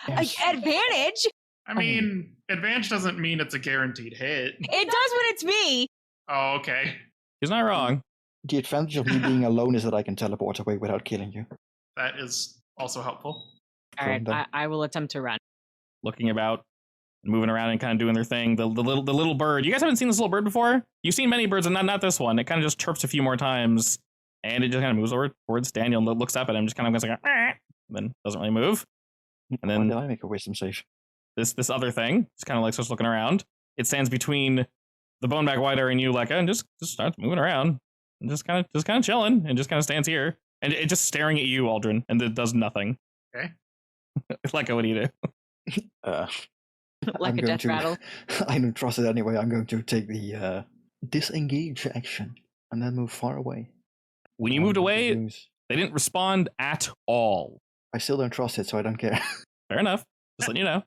Yes. Advantage? I mean, advantage doesn't mean it's a guaranteed hit. It does when it's me. Oh, okay. He's not wrong. The advantage of me being alone is that I can teleport away without killing you. That is also helpful. All right, Then. I will attempt to run. Looking about, moving around and kind of doing their thing. The little bird. You guys haven't seen this little bird before? You've seen many birds, and not this one. It kind of just chirps a few more times, and it just kind of moves over towards Daniel and looks up at him, just kind of goes like, and then doesn't really move. And then Why did I make a wisdom save? This other thing just kind of like starts looking around. It stands between the boneback whiter and you, like, and just starts moving around and just kind of chilling and just kind of stands here and it just staring at you, Aldrin, and it does nothing. Okay. It's like, what do you do? Like I'm a going death to, rattle. I don't trust it anyway. I'm going to take the disengage action and then move far away. When you I'm moved going to away, use- they didn't respond at all. I still don't trust it, so I don't care. Fair enough. Just letting you know.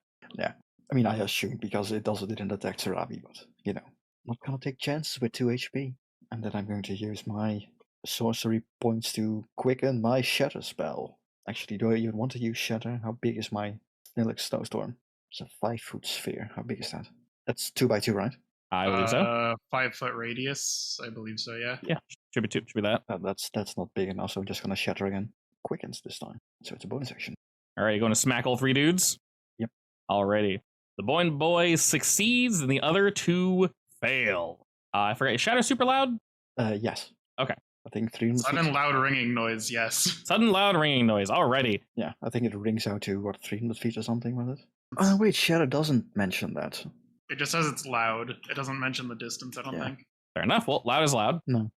I mean, I assume because it also didn't attack Sarabi, but I'm not gonna take chances with 2 HP. And then I'm going to use my sorcery points to quicken my shatter spell. Actually, do you want to use shatter? How big is my Snillic Snowstorm? It's a 5-foot sphere. How big is that? That's 2 by 2, right? I believe so. 5-foot radius. I believe so, yeah. Yeah, should be that. That's not big enough, so I'm just gonna shatter again. Quickens this time, so it's a bonus action. All right, you going to smack all 3 dudes? Yep. Alrighty. The boy succeeds and the other 2 fail. I forgot. Is shatter super loud? Yes. Okay. I think 300 Sudden feet. loud ringing noise, yes. Sudden loud ringing noise. Alrighty. Yeah, I think it rings out to 300 feet or something with it. Wait, shatter doesn't mention that. It just says it's loud. It doesn't mention the distance, I don't Yeah. think. Fair enough. Well, loud is loud. No.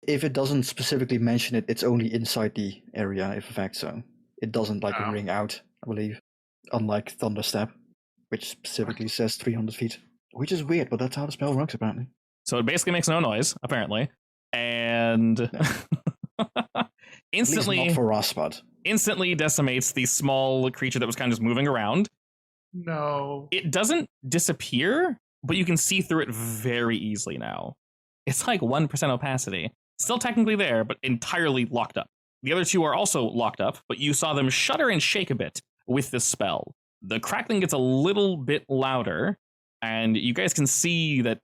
If it doesn't specifically mention it, it's only inside the area, if in fact so. It doesn't Oh. ring out, I believe. Unlike Thunderstep, which specifically says 300 feet. Which is weird, but that's how the spell works, apparently. So it basically makes no noise, apparently. And At least instantly not for us, but instantly decimates the small creature that was kind of just moving around. No. It doesn't disappear, but you can see through it very easily now. It's like 1% opacity. Still technically there, but entirely locked up. The other 2 are also locked up, but you saw them shudder and shake a bit with this spell. The crackling gets a little bit louder, and you guys can see that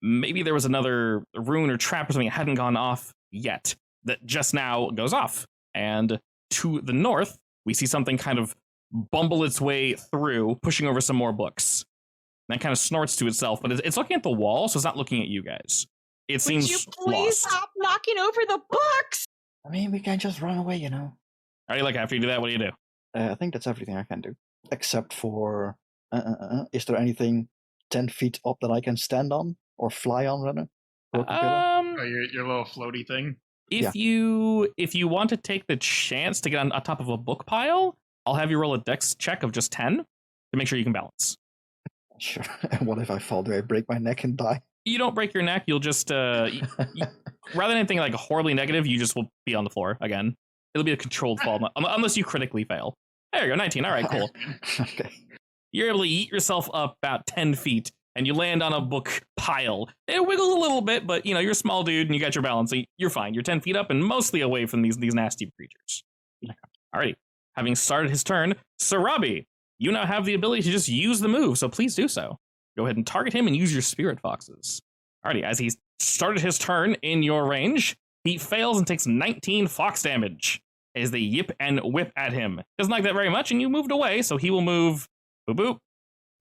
maybe there was another rune or trap or something that hadn't gone off yet that just now goes off. And to the north, we see something kind of bumble its way through, pushing over some more books. And that kind of snorts to itself, but it's looking at the wall, so it's not looking at you guys. It seems Would you please lost. stop knocking over the books? I mean, we can just run away, All right, like after you do that, what do you do? I think that's everything I can do. Except for... is there anything 10 feet up that I can stand on? Or fly on, rather? Broken pillar? Oh, your little floaty thing. If you want to take the chance to get on top of a book pile, I'll have you roll a dex check of just 10 to make sure you can balance. Sure. And what if I fall? Do I break my neck and die? You don't break your neck, you'll just rather than anything like horribly negative, you just will be on the floor again. It'll be a controlled fall unless you critically fail. There you go, 19. All right, cool. Okay. You're able to eat yourself up about 10 feet and you land on a book pile. It wiggles a little bit, but you're a small dude and you got your balance, so you're fine. You're 10 feet up and mostly away from these nasty creatures. Alrighty. Having started his turn, Sarabi, you now have the ability to just use the move, so please do so. Go ahead and target him and use your spirit foxes. Alrighty, as he started his turn in your range, he fails and takes 19 fox damage as they yip and whip at him. Doesn't like that very much, and you moved away, so he will move boop boop,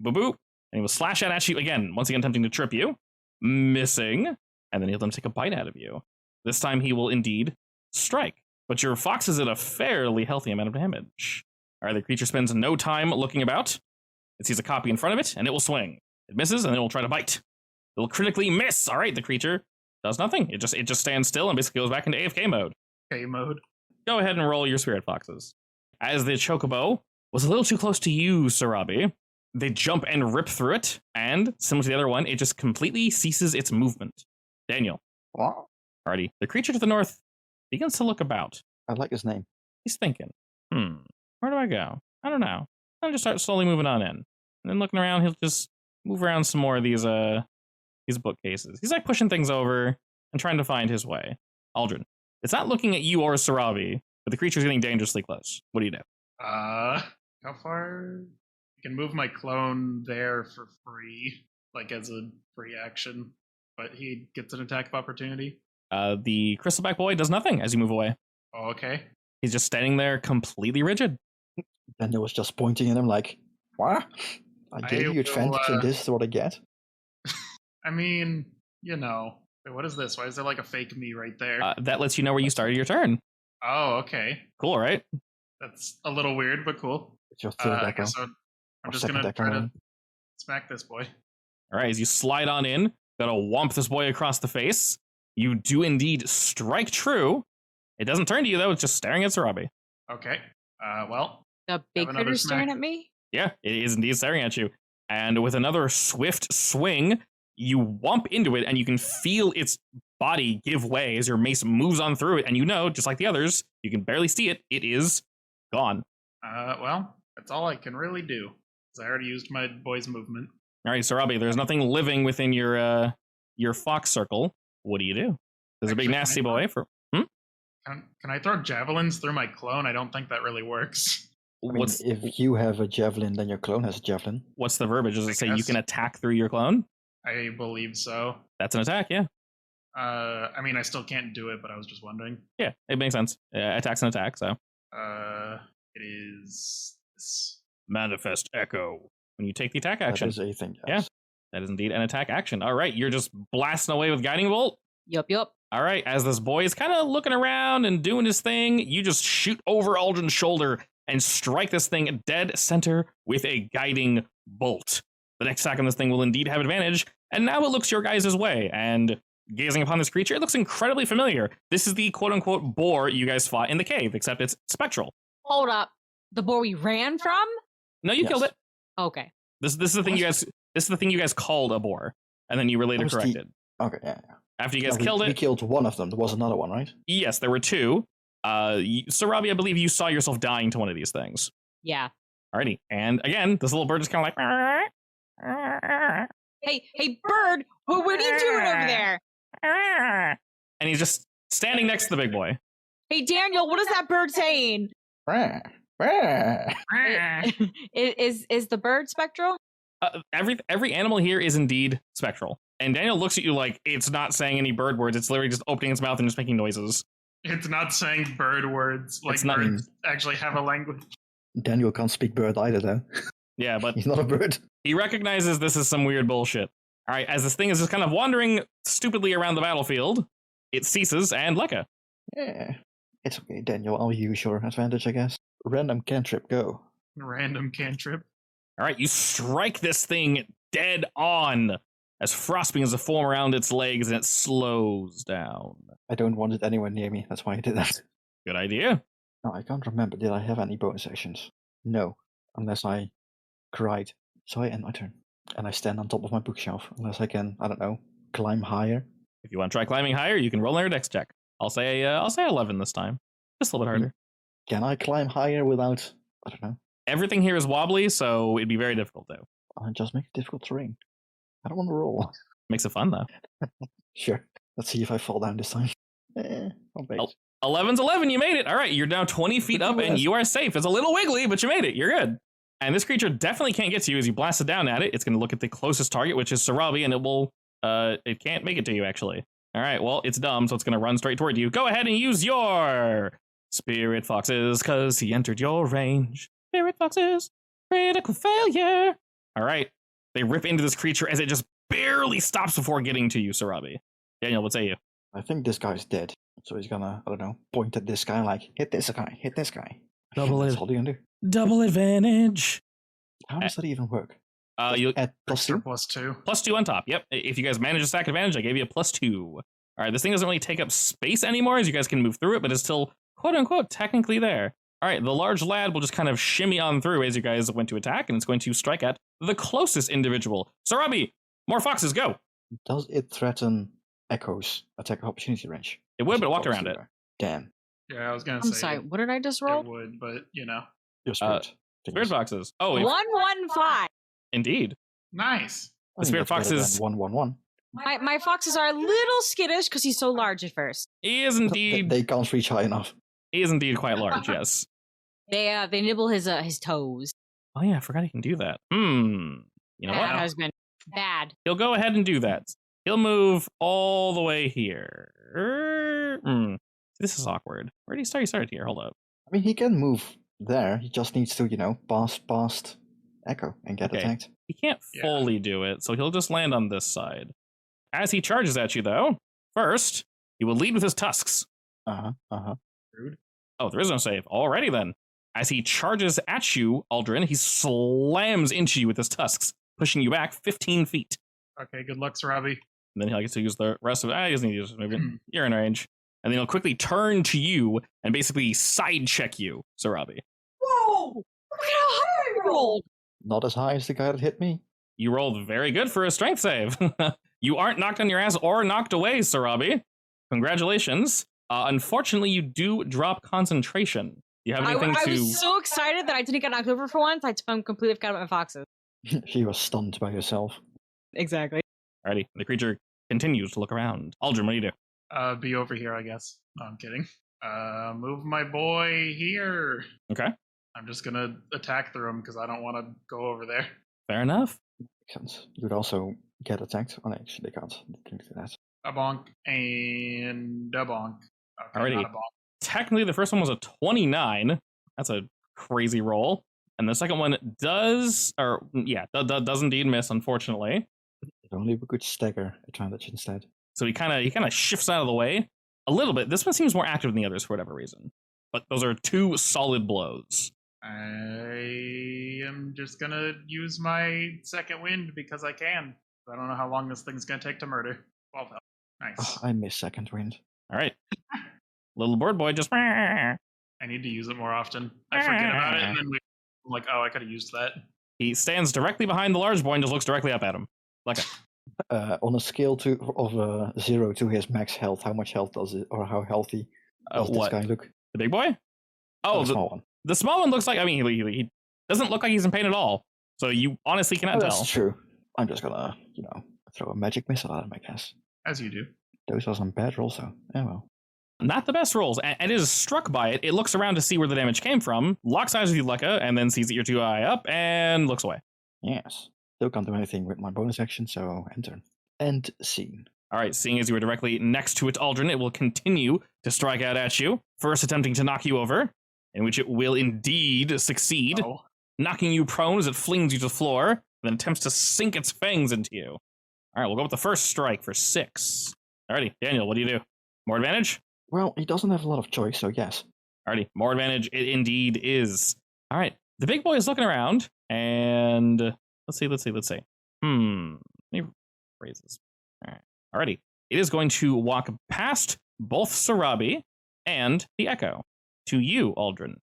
boop boop, and he will slash out at you again, once again attempting to trip you, missing, and then he'll then take a bite out of you. This time he will indeed strike, but your fox is at a fairly healthy amount of damage. Alright, the creature spends no time looking about. It sees a copy in front of it, and it will swing. It misses, and it will try to bite. It will critically miss. Alright, the creature does nothing. It just stands still and basically goes back into AFK mode. K mode. Go ahead and roll your spirit foxes. As the chocobo was a little too close to you, Sarabi, they jump and rip through it, and similar to the other one, it just completely ceases its movement. Daniel. What? Alrighty, the creature to the north begins to look about. I like his name. He's thinking, where do I go? I don't know. I'll just start slowly moving on in. And then looking around, he'll just move around some more of these bookcases. He's like pushing things over and trying to find his way. Aldrin, it's not looking at you or Sarabi, but the creature's getting dangerously close. What do you do? How far? I can move my clone there for free, like as a free action, but he gets an attack of opportunity. The crystalback boy does nothing as you move away. Oh, okay. He's just standing there completely rigid. Daniel was just pointing at him like, what? I gave you advantage and this is what I get? I mean, you know. Wait, what is this? Why is there like a fake me right there? That lets you know where you started your turn. Oh, okay. Cool, right? That's a little weird, but cool. It's your third I deck guess I'm just going to try to smack this boy. All right, as you slide on in, gotta whomp this boy across the face. You do indeed strike true. It doesn't turn to you, though. It's just staring at Sarabi. Okay. Well. The big critter staring at me? Yeah, it is indeed staring at you. And with another swift swing, you whomp into it, and you can feel its body give way as your mace moves on through it. And you know, just like the others, you can barely see it. It is gone. Well, that's all I can really do, because I already used my boy's movement. All right, Sarabi, there's nothing living within your fox circle. What do you do? There's a big nasty boy for... Can I throw javelins through my clone? I don't think that really works. I mean, if you have a javelin, then your clone has a javelin. What's the verbiage? Does it say you can attack through your clone? I believe so. That's an attack, yeah. I mean, I still can't do it, but I was just wondering. Yeah, it makes sense. Attack's an attack, so. It is this. Manifest Echo. When you take the attack action. That is a thing, yes. Yeah, that is indeed an attack action. All right, you're just blasting away with Guiding Bolt. Yup. All right, as this boy is kind of looking around and doing his thing, you just shoot over Aldrin's shoulder and strike this thing dead center with a Guiding Bolt. The next attack on this thing will indeed have advantage, and now it looks your guys' way, and gazing upon this creature, it looks incredibly familiar. This is the quote-unquote boar you guys fought in the cave, except it's spectral. Hold up. The boar we ran from? No, you killed it. Okay. This is the thing you guys. This is the thing you guys called a boar, and then you later corrected. Okay, yeah. After you guys killed it, we killed one of them. There was another one, right? Yes, there were two. Sarabi, I believe you saw yourself dying to one of these things. Yeah. Alrighty, and again, this little bird is kind of like. Hey, bird! What are you doing over there? And he's just standing next to the big boy. Hey, Daniel, what is that bird saying? Is the bird spectral? Every animal here is indeed spectral. And Daniel looks at you like it's not saying any bird words. It's literally just opening its mouth and just making noises. It's not saying bird words. Like birds actually have a language. Daniel can't speak bird either, though. Yeah, but he's not a bird. He recognizes this is some weird bullshit. All right, as this thing is just kind of wandering stupidly around the battlefield, it ceases, and Lekka. Yeah, it's okay, Daniel. I'll use your advantage, I guess. Random cantrip, go. Random cantrip. All right, you strike this thing dead on as frost begins to form around its legs and it slows down. I don't want it anywhere near me. That's why I did that. Good idea. No, I can't remember. Did I have any bonus actions? No, unless I cried. So I end my turn. And I stand on top of my bookshelf, unless I can, I don't know, climb higher. If you want to try climbing higher, you can roll on your dex check. I'll say 11 this time. Just a little bit harder. Can I climb higher without, I don't know. Everything here is wobbly, so it'd be very difficult, though. I just make it difficult terrain. I don't want to roll. Makes it fun, though. Sure. Let's see if I fall down this time. I'll bait. 11's 11, you made it. All right, you're now 20 feet up and you are safe. It's a little wiggly, but you made it. You're good. And this creature definitely can't get to you as you blast it down at it. It's going to look at the closest target, which is Sarabi, and it can't make it to you, actually. All right, well, it's dumb, so it's going to run straight toward you. Go ahead and use your Spirit Foxes, because he entered your range. Spirit Foxes, critical failure. All right, they rip into this creature as it just barely stops before getting to you, Sarabi. Daniel, what say you? I think this guy's dead, so he's gonna, I don't know, point at this guy like, hit this guy, hit this guy. That's all you can do. Double advantage. How does that even work? You at +2? +2. +2 on top. Yep. If you guys manage a stack advantage, I gave you a +2. All right. This thing doesn't really take up space anymore, as you guys can move through it, but it's still quote unquote technically there. All right. The large lad will just kind of shimmy on through as you guys went to attack, and it's going to strike at the closest individual. Sarabi, more foxes, go. Does it threaten Echo's attack opportunity range? It would, but it walked around it. Damn. Yeah, I was gonna say. I'm sorry. What did I just roll? It would, but you know. Your spirit. Spirit foxes. Oh, 115. Indeed. Nice. The spirit fox is 1-1-1. My foxes are a little skittish because he's so large at first. He is indeed. They can't reach high enough. He is indeed quite large. Yes. They nibble his toes. Oh yeah, I forgot he can do that. You know Bad what? husband. Bad. He'll go ahead and do that. He'll move all the way here. This is awkward. Where did he start? He started here. Hold up. I mean, he can move there. He just needs to, pass past Echo and get attacked. He can't fully do it, so he'll just land on this side. As he charges at you, though, first, he will lead with his tusks. Rude. Oh, there is no save. Alrighty then. As he charges at you, Aldrin, he slams into you with his tusks, pushing you back 15 feet. Okay, good luck, Sarabi. And then he'll get to use the rest of it. He doesn't need to use his movement. You're in range. And then he'll quickly turn to you and basically side check you, Sarabi. Whoa! Look at how high I rolled! Not as high as the guy that hit me. You rolled very good for a strength save. You aren't knocked on your ass or knocked away, Sarabi. Congratulations. Unfortunately, you do drop concentration. Do you have anything I was so excited that I didn't get knocked over for once. I completely forgot about my foxes. She was stunned by herself. Exactly. Alrighty, the creature continues to look around. Aldrin, what do you do? Be over here, I guess. No, I'm kidding. Move my boy here. Okay. I'm just gonna attack through him because I don't want to go over there. Fair enough. You would also get attacked. Oh, no, actually, they can't. They can't do that. A bonk and a bonk. Okay, Alrighty. not a bonk. Technically, the first one was a 29. That's a crazy roll. And the second one does indeed miss, unfortunately. It'd only be a good stagger advantage instead. So he kind of shifts out of the way a little bit. This one seems more active than the others for whatever reason. But those are two solid blows. I am just gonna use my second wind because I can. I don't know how long this thing's gonna take to murder. 12 health. Nice. Oh, I miss second wind. All right. Little bird boy just... I need to use it more often. I forget about it, and then I'm like, oh, I could have used that. He stands directly behind the large boy and just looks directly up at him. Like on a scale of 0 to his max health, how much health does it, or how healthy does this guy look? The big boy? Oh, the small one. The small one looks like, he doesn't look like he's in pain at all. So you honestly cannot tell. That's true. I'm just gonna, throw a magic missile at him, I guess. As you do. Those are some bad rolls, though. Oh well. Not the best rolls, and it is struck by it. It looks around to see where the damage came from, locks eyes with you, Lekka, and then sees that you're too high up, and looks away. Yes. Still can't do anything with my bonus action, so end turn. End scene. All right, seeing as you were directly next to its Aldrin, it will continue to strike out at you, first attempting to knock you over, in which it will indeed succeed, knocking you prone as it flings you to the floor, then attempts to sink its fangs into you. All right, we'll go with the first strike for 6. Alrighty, Daniel, what do you do? More advantage? Well, he doesn't have a lot of choice, so yes. Alrighty, more advantage it indeed is. All right, the big boy is looking around, and let's see. Let me raise this. All right, alrighty. It is going to walk past both Sarabi and the Echo to you, Aldrin.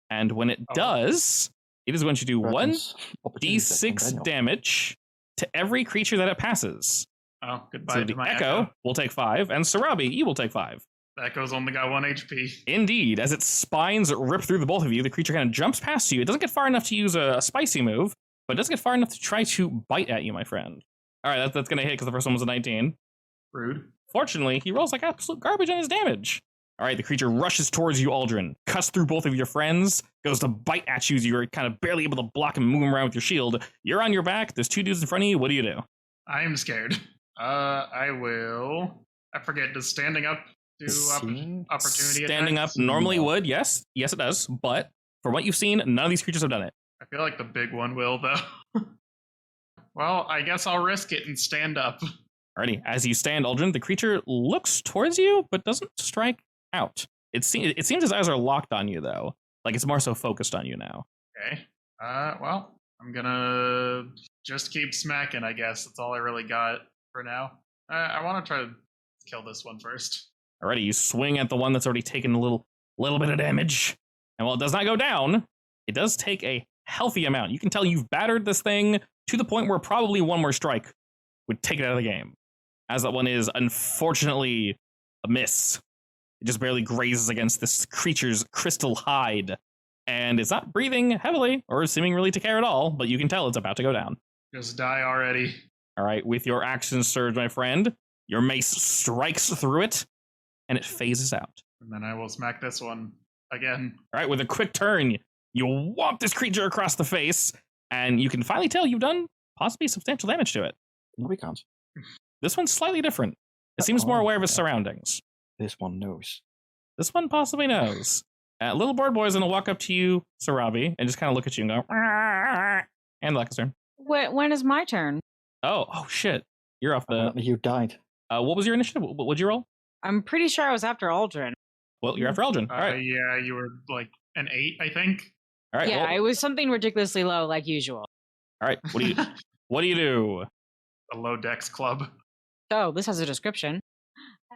And when it does, it is going to do 1d6 damage to every creature that it passes. Oh, goodbye so to my Echo will take 5, and Sarabi, you will take 5. Echo's only got 1 HP. Indeed. As its spines rip through the both of you, the creature kind of jumps past you. It doesn't get far enough to use a spicy move, but it does get far enough to try to bite at you, my friend. All right, that's going to hit because the first one was a 19. Rude. Fortunately, he rolls like absolute garbage on his damage. All right, the creature rushes towards you, Aldrin, cuts through both of your friends, goes to bite at you as you're kind of barely able to block and move him around with your shield. You're on your back. There's 2 dudes in front of you. What do you do? I'm scared. I forget, does standing up do opportunity Standing attacks? up normally would, yes. Yes, it does. But from what you've seen, none of these creatures have done it. I feel like the big one will, though. Well, I guess I'll risk it and stand up. Alrighty, as you stand, Aldrin, the creature looks towards you, but doesn't strike out. It seems its eyes are locked on you, though. Like it's more so focused on you now. Okay. Well, I'm gonna just keep smacking, I guess. That's all I really got for now. I want to try to kill this one first. Alrighty, you swing at the one that's already taken a little bit of damage. And while it does not go down, it does take a healthy amount. You can tell you've battered this thing to the point where probably one more strike would take it out of the game. As that one is, unfortunately, a miss. It just barely grazes against this creature's crystal hide. And it's not breathing heavily or seeming really to care at all, but you can tell it's about to go down. Just die already. All right, with your action surge, my friend, your mace strikes through it, and it phases out. And then I will smack this one again. All right, with a quick turn, you whomp this creature across the face, and you can finally tell you've done possibly substantial damage to it. No, we can't. This one's slightly different. It seems more aware of its surroundings. This one knows. This one possibly knows. Little bird boy is going to walk up to you, Sarabi, and just kind of look at you and go, and Lekka's turn. When is my turn? Oh shit. You're off the... You died. What was your initiative? What'd you roll? I'm pretty sure I was after Aldrin. Well, you're after Aldrin. All right. Yeah, you were like an 8, I think. All right. Yeah, well, it was something ridiculously low, like usual. all right. What do you do? A low dex club. Oh, this has a description.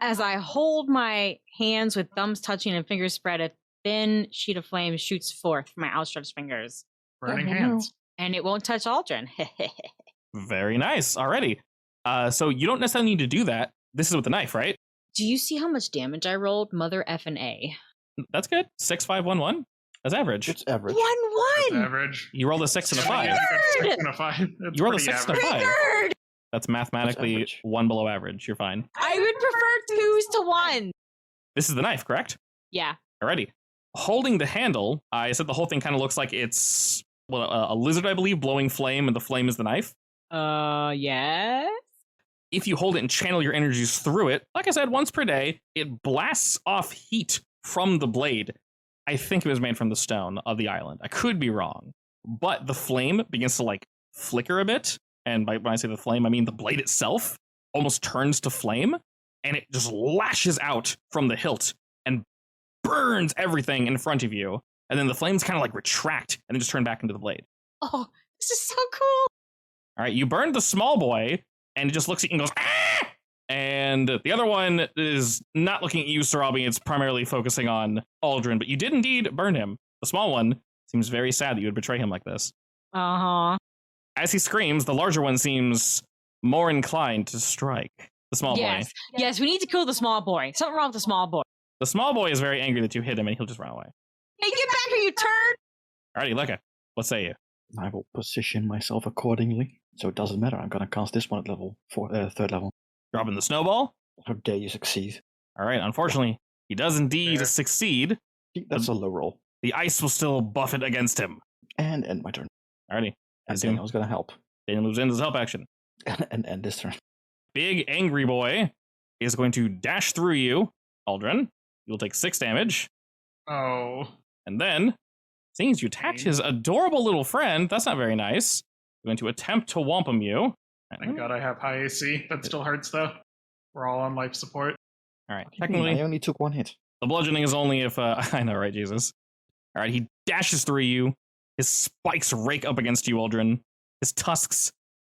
As I hold my hands with thumbs touching and fingers spread, a thin sheet of flame shoots forth from my outstretched fingers. Burning hands. And it won't touch Aldrin. Very nice. Alrighty. So you don't necessarily need to do that. This is with the knife, right? Do you see how much damage I rolled? Mother effing A. That's good. 6, 5, 1, 1. That's average. It's average. 1-1! That's average. You rolled a 6 and a 5. You got 6 and a 5. That's You rolled a pretty 6 and a 5. Triggered! That's mathematically average. 1 below average. You're fine. I would prefer 2s to 1. This is the knife, correct? Yeah. Alrighty. Holding the handle, I said the whole thing kind of looks like it's a lizard, I believe, blowing flame, and the flame is the knife. Yes? If you hold it and channel your energies through it, like I said, once per day, it blasts off heat from the blade. I think it was made from the stone of the island. I could be wrong. But the flame begins to, like, flicker a bit. And when I say the flame, I mean the blade itself almost turns to flame. And it just lashes out from the hilt and burns everything in front of you. And then the flames kind of, like, retract and then just turn back into the blade. Oh, this is so cool. All right, you burned the small boy, and it just looks at you and goes, ah! And the other one is not looking at you, Sarabi. It's primarily focusing on Aldrin, but you did indeed burn him. The small one seems very sad that you would betray him like this. Uh-huh. As he screams, the larger one seems more inclined to strike the small boy. Yes, we need to kill the small boy. Something wrong with the small boy. The small boy is very angry that you hit him, and he'll just run away. Hey, get back here, you turd! Alrighty, Lekka, what say you? I will position myself accordingly. So it doesn't matter. I'm going to cast this one at level 3rd level. Dropping the snowball? How dare you succeed? All right, unfortunately, he does indeed succeed. That's a low roll. The ice will still buff it against him. And end my turn. Alrighty. And Daniel's going to help. Daniel moves into his help action. And end this turn. Big angry boy is going to dash through you, Aldrin. You'll take 6 damage. Oh. And then, seeing as you attacked his adorable little friend, that's not very nice. You're going to attempt to wampum you. Thank God I have high AC. That still hurts, though. We're all on life support. All right. Technically, I only took 1 hit. The bludgeoning is only if... I know, right, Jesus? All right, he dashes through you. His spikes rake up against you, Aldrin. His tusks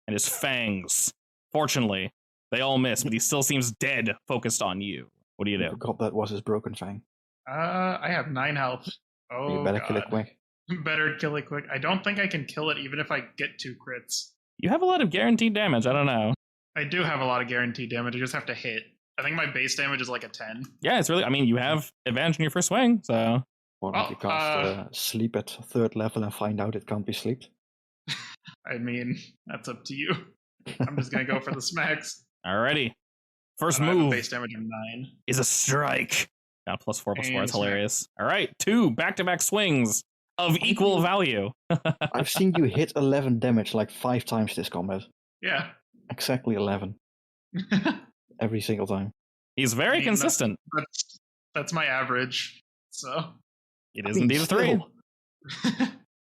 and his fangs. Fortunately, they all miss, but he still seems dead, focused on you. What do you I do? forgot that was his broken fang. I have 9 health. Oh, You better God. kill it quick. Better kill it quick. I don't think I can kill it even if I get 2 crits. You have a lot of guaranteed damage. I don't know. I do have a lot of guaranteed damage. I just have to hit. I think my base damage is like a 10. Yeah, it's really... I mean, you have advantage in your first swing, so... Why don't you cast sleep at 3rd level and find out it can't be sleeped? I mean, that's up to you. I'm just going to go for the smacks. Alrighty. First I have a move base damage of 9. is a strike. Got +4/+4. And It's smack. hilarious. All right, 2 back-to-back swings of equal value. I've seen you hit 11 damage like 5 times this combat. Yeah. Exactly 11. Every single time. He's very consistent. That's my average. So It is indeed a 3.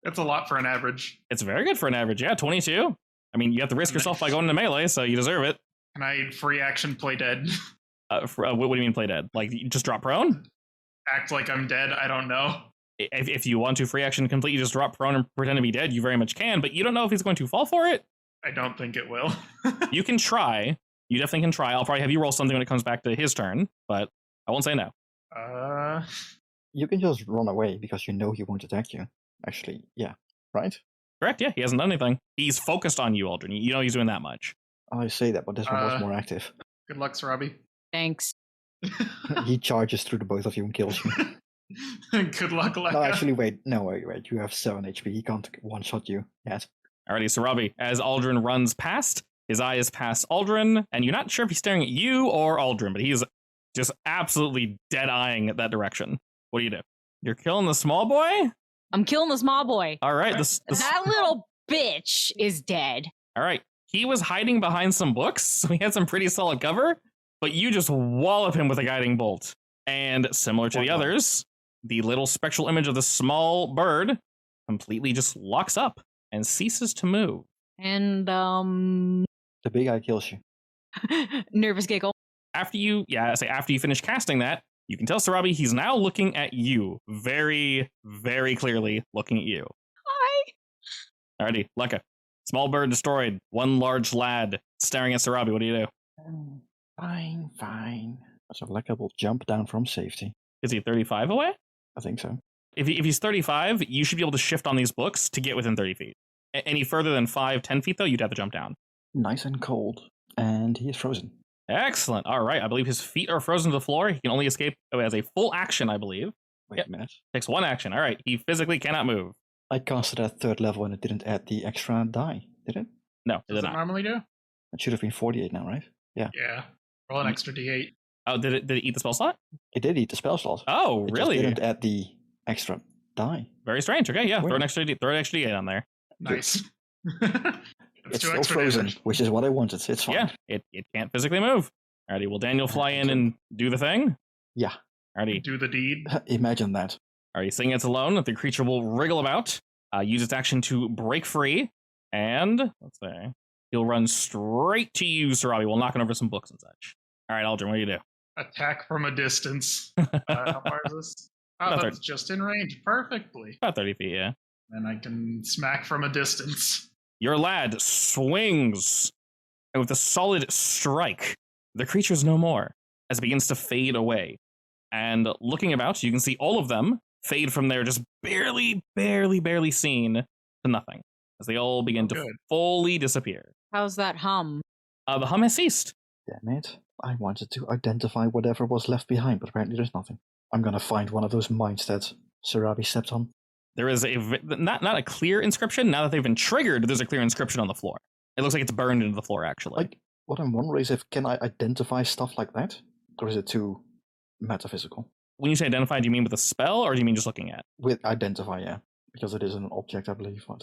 that's a lot for an average. It's very good for an average. Yeah, 22. I mean, you have to risk yourself by going to melee, so you deserve it. Can I free action play dead? What do you mean play dead? Like, you just drop prone? Act like I'm dead? I don't know. If you want to free action complete, you just drop prone and pretend to be dead, you very much can, but you don't know if he's going to fall for it. I don't think it will. You can try. You definitely can try. I'll probably have you roll something when it comes back to his turn, but I won't say no. You can just run away because you know he won't attack you. Actually, yeah. Right? Correct, yeah. He hasn't done anything. He's focused on you, Aldrin. You know he's doing that much. I say that, but this one was more active. Good luck, Sarabi. Thanks. He charges through the both of you and kills you. Good luck, Lekka. No, actually, wait. You have 7 HP. He can't one-shot you yet. Alrighty, so Robbie, as Aldrin runs past, his eye is past Aldrin, and you're not sure if he's staring at you or Aldrin, but he's just absolutely dead-eyeing at that direction. What do you do? You're killing the small boy? I'm killing the small boy. All right. That little bitch is dead. All right. He was hiding behind some books, so he had some pretty solid cover, but you just wallop him with a guiding bolt. And similar to the others, the little spectral image of the small bird completely just locks up and ceases to move. And, The big eye kills you. nervous giggle. After you finish casting that, you can tell Sarabi he's now looking at you. Very, very clearly looking at you. Hi. Alrighty, Lekka. Small bird destroyed. One large lad staring at Sarabi. What do you do? Fine. So Lekka will jump down from safety. Is he 35 away? I think so. If he's 35, you should be able to shift on these books to get within 30 feet. Any further than 5-10 feet, though, you'd have to jump down. Nice and cold. And he is frozen. Excellent. All right. I believe his feet are frozen to the floor. He can only escape as a full action, I believe. Wait a minute. Takes one action. All right. He physically cannot move. I casted at 3rd level and it didn't add the extra die, did it? No, it Does did it not. normally do? It should have been 48 now, right? Yeah. Yeah. Roll an extra d8. Oh, did it eat the spell slot? It did eat the spell slot. Oh, It really? just didn't add the extra die. Very strange. Okay, yeah. Weird. Throw an extra D8 on there. Nice. It's still frozen, which is what I wanted. It's fine. Yeah, it can't physically move. Alrighty, will Daniel fly in and do the thing? Yeah. Alrighty. Do the deed. Imagine that. Alright, seeing it's alone, the creature will wriggle about, use its action to break free, and let's see, he'll run straight to you, Sarabi, while knocking over some books and such. Alright, Aldrin, what do you do? Attack from a distance. How far is this? Oh, About that's just in range perfectly. About 30 feet, yeah. And I can smack from a distance. Your lad swings, and with a solid strike, the creature's no more, as it begins to fade away. And looking about, you can see all of them fade from there, just barely seen to nothing, as they all begin to fully disappear. How's that hum? The hum has ceased. Damn it. I wanted to identify whatever was left behind, but apparently there's nothing. I'm gonna find one of those mines that Sarabi stepped on. There is not a clear inscription. Now that they've been triggered, there's a clear inscription on the floor. It looks like it's burned into the floor, actually. Like, what I'm wondering is can I identify stuff like that? Or is it too metaphysical? When you say identify, do you mean with a spell, or do you mean just looking at? With identify, yeah. Because it is an object, I believe, but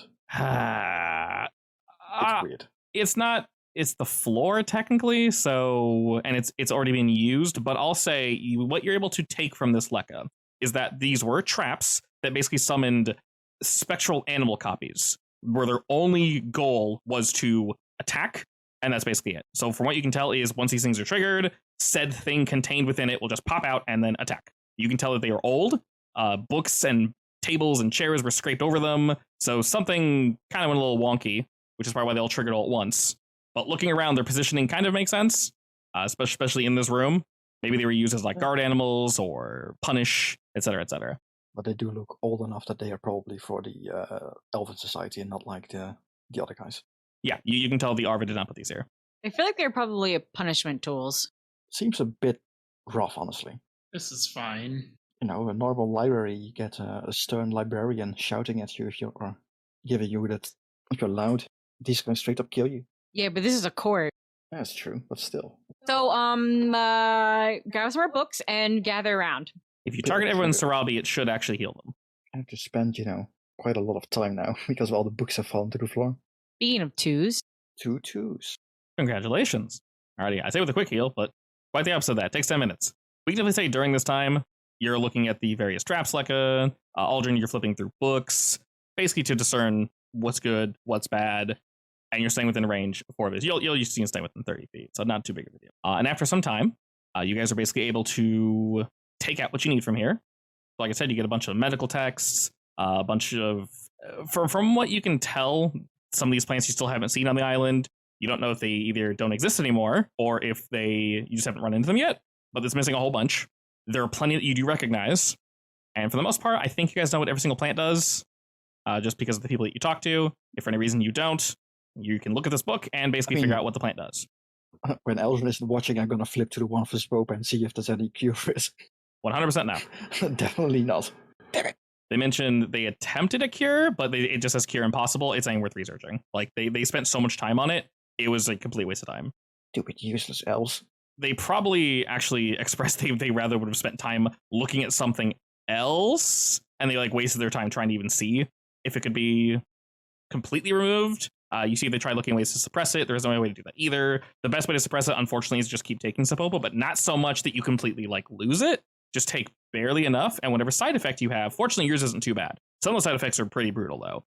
it's weird. It's not. It's the floor technically, so and it's already been used. But I'll say what you're able to take from this Lekka is that these were traps that basically summoned spectral animal copies, where their only goal was to attack, and that's basically it. So from what you can tell is once these things are triggered, said thing contained within it will just pop out and then attack. You can tell that they are old. Books and tables and chairs were scraped over them, so something kind of went a little wonky, which is probably why they all triggered all at once. But looking around, their positioning kind of makes sense, especially in this room. Maybe they were used as like guard animals or punish, etc., etc. But they do look old enough that they are probably for the Elven Society and not like the other guys. Yeah, you can tell the Arva did not put these here. I feel like they're probably punishment tools. Seems a bit rough, honestly. This is fine. You know, a normal library, you get a stern librarian shouting at you if you're giving you that. If you're loud, these can straight up kill you. Yeah, but this is a court. That's true, but still. So, grab some more books and gather around. If you target everyone in Sarabi, it should actually heal them. I have to spend, quite a lot of time now because all the books have fallen to the floor. Speaking of twos. 2 2s. Congratulations. Alrighty, I say with a quick heal, but quite the opposite of that. It takes 10 minutes. We can definitely say during this time, you're looking at the various traps, Lekka. Aldrin, you're flipping through books, basically to discern what's good, what's bad, and you're staying within range for this. You'll usually stay within 30 feet, so not too big of a deal. And after some time, you guys are basically able to take out what you need from here. Like I said, you get a bunch of medical texts, a bunch of... From what you can tell, some of these plants you still haven't seen on the island. You don't know if they either don't exist anymore, or if you just haven't run into them yet, but it's missing a whole bunch. There are plenty that you do recognize, and for the most part, I think you guys know what every single plant does, just because of the people that you talk to. If for any reason you don't, you can look at this book and basically figure out what the plant does. When Aldrin isn't watching, I'm going to flip to the one for Spope and see if there's any cure for it. 100% now. Definitely not. Damn it. They mentioned they attempted a cure, but it just says cure impossible. It's ain't worth researching. Like, they spent so much time on it, it was a complete waste of time. Stupid useless elves. They probably actually expressed they rather would have spent time looking at something else, and they like wasted their time trying to even see if it could be completely removed. You see they tried looking at ways to suppress it. There's no way to do that either. The best way to suppress it, unfortunately, is just keep taking Sapopa, but not so much that you completely like lose it. Just take barely enough, and whatever side effect you have, fortunately yours isn't too bad. Some of the side effects are pretty brutal though.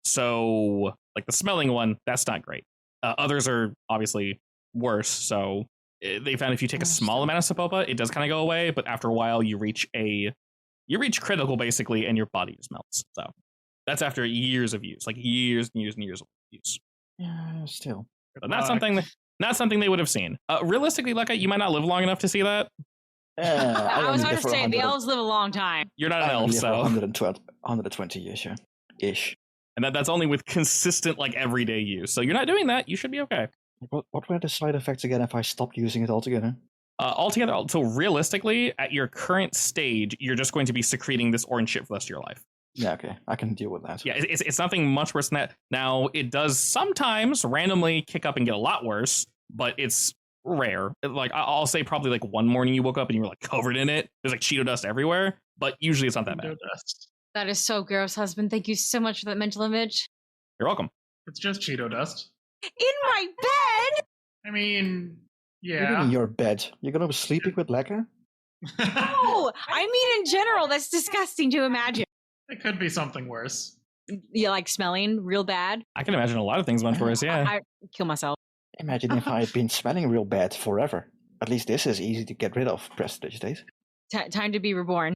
So like the smelling one, that's not great. Others are obviously worse. So they found if you take a small amount of Sapopa, it does kind of go away, but after a while you reach critical basically, and your body just melts. So that's after years of use, like years and years and years of use. Yeah, still. But not something they would have seen. Realistically, Lekka, you might not live long enough to see that. I was about to say the elves live a long time. You're not an elf, so 120 years, yeah. Ish. And that's only with consistent, like, everyday use. So you're not doing that. You should be okay. What were the side effects again if I stopped using it altogether? So realistically, at your current stage, you're just going to be secreting this orange shit for the rest of your life. Yeah, okay. I can deal with that. Yeah, it's nothing much worse than that. Now, it does sometimes randomly kick up and get a lot worse, but it's rare. Like, I'll say probably like one morning you woke up and you were like covered in it. There's like Cheeto dust everywhere, but usually it's not that bad. Dust. That is so gross, husband. Thank you so much for that mental image. You're welcome. It's just Cheeto dust. In my bed? I mean, yeah. Even in your bed. You're going to be sleeping with Lekka? No, I mean in general. That's disgusting to imagine. It could be something worse. You like smelling real bad? I can imagine a lot of things much worse, yeah. I kill myself. Imagine if I had been smelling real bad forever. At least this is easy to get rid of. Prestidigitate. Time to be reborn.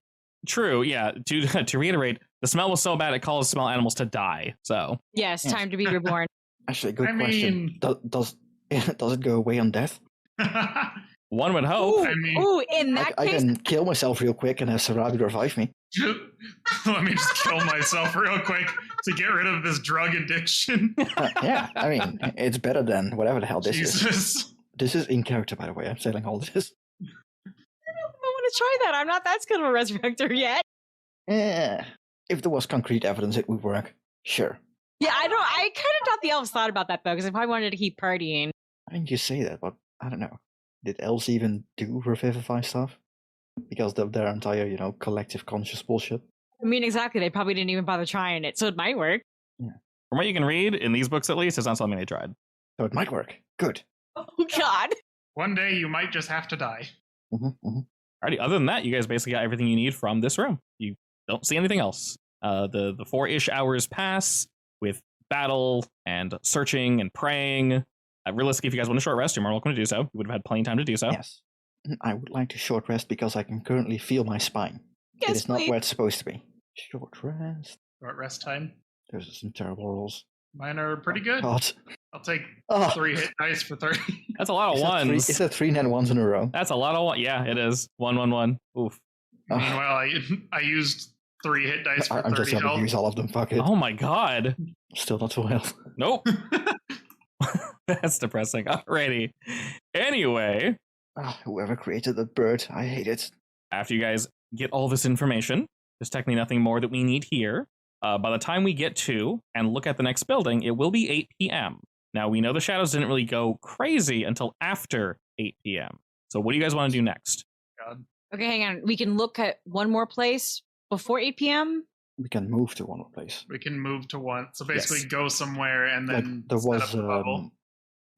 True, yeah. To reiterate, the smell was so bad it caused small animals to die. So yes, time to be reborn. Actually, good question. Does it go away on death? One would hope. In that I case, can kill myself real quick and have Sarabi revive me. Let me just kill myself real quick to get rid of this drug addiction. Yeah, I mean, it's better than whatever the hell this Jesus. is. This is in character, by the way. I'm selling all this. I want to try that. I'm not that skilled of a resurrector yet. Yeah, if there was concrete evidence it would work, sure. Yeah, I kind of doubt the elves thought about that though, because if I wanted to keep partying. I mean, you say that, but I don't know. Did elves even do revivify stuff? Because of their entire, collective conscious bullshit. I mean, exactly. They probably didn't even bother trying it, so it might work. Yeah. From what you can read, in these books at least, it's not something they tried. So it might work. Good. Oh, God. One day you might just have to die. Alrighty, other than that, you guys basically got everything you need from this room. You don't see anything else. The 4-ish hours pass with battle and searching and praying. Realistically, if you guys want a short rest, you're more welcome to do so. You would have had plenty of time to do so. Yes. I would like to short rest because I can currently feel my spine. Yes, it is not please. where it's supposed to be. Short rest. Short rest time. Those are some terrible rolls. Mine are pretty good. God. I'll take Oh. 3 hit dice for 30. That's a lot of Is that ones. Is that 3 net ones in a row? That's a lot of one. Yeah, it is. 1, 1, 1. Oof. Meanwhile, I used 3 hit dice for I'm 30 just going to health. use all of them. Fuck it. Oh my god. Still not full health. Nope. That's depressing. Alrighty. Anyway, Whoever created that bird, I hate it. after you guys get all this information, there's technically nothing more that we need here. By the time we get to and look at the next building, it will be 8 p.m. Now, we know the shadows didn't really go crazy until after 8 p.m. So what do you guys want to do next? God. Okay, hang on. We can look at one more place before 8 p.m. We can move to one more place. We can move to one. So basically Yes. go somewhere and then There set up the bubble.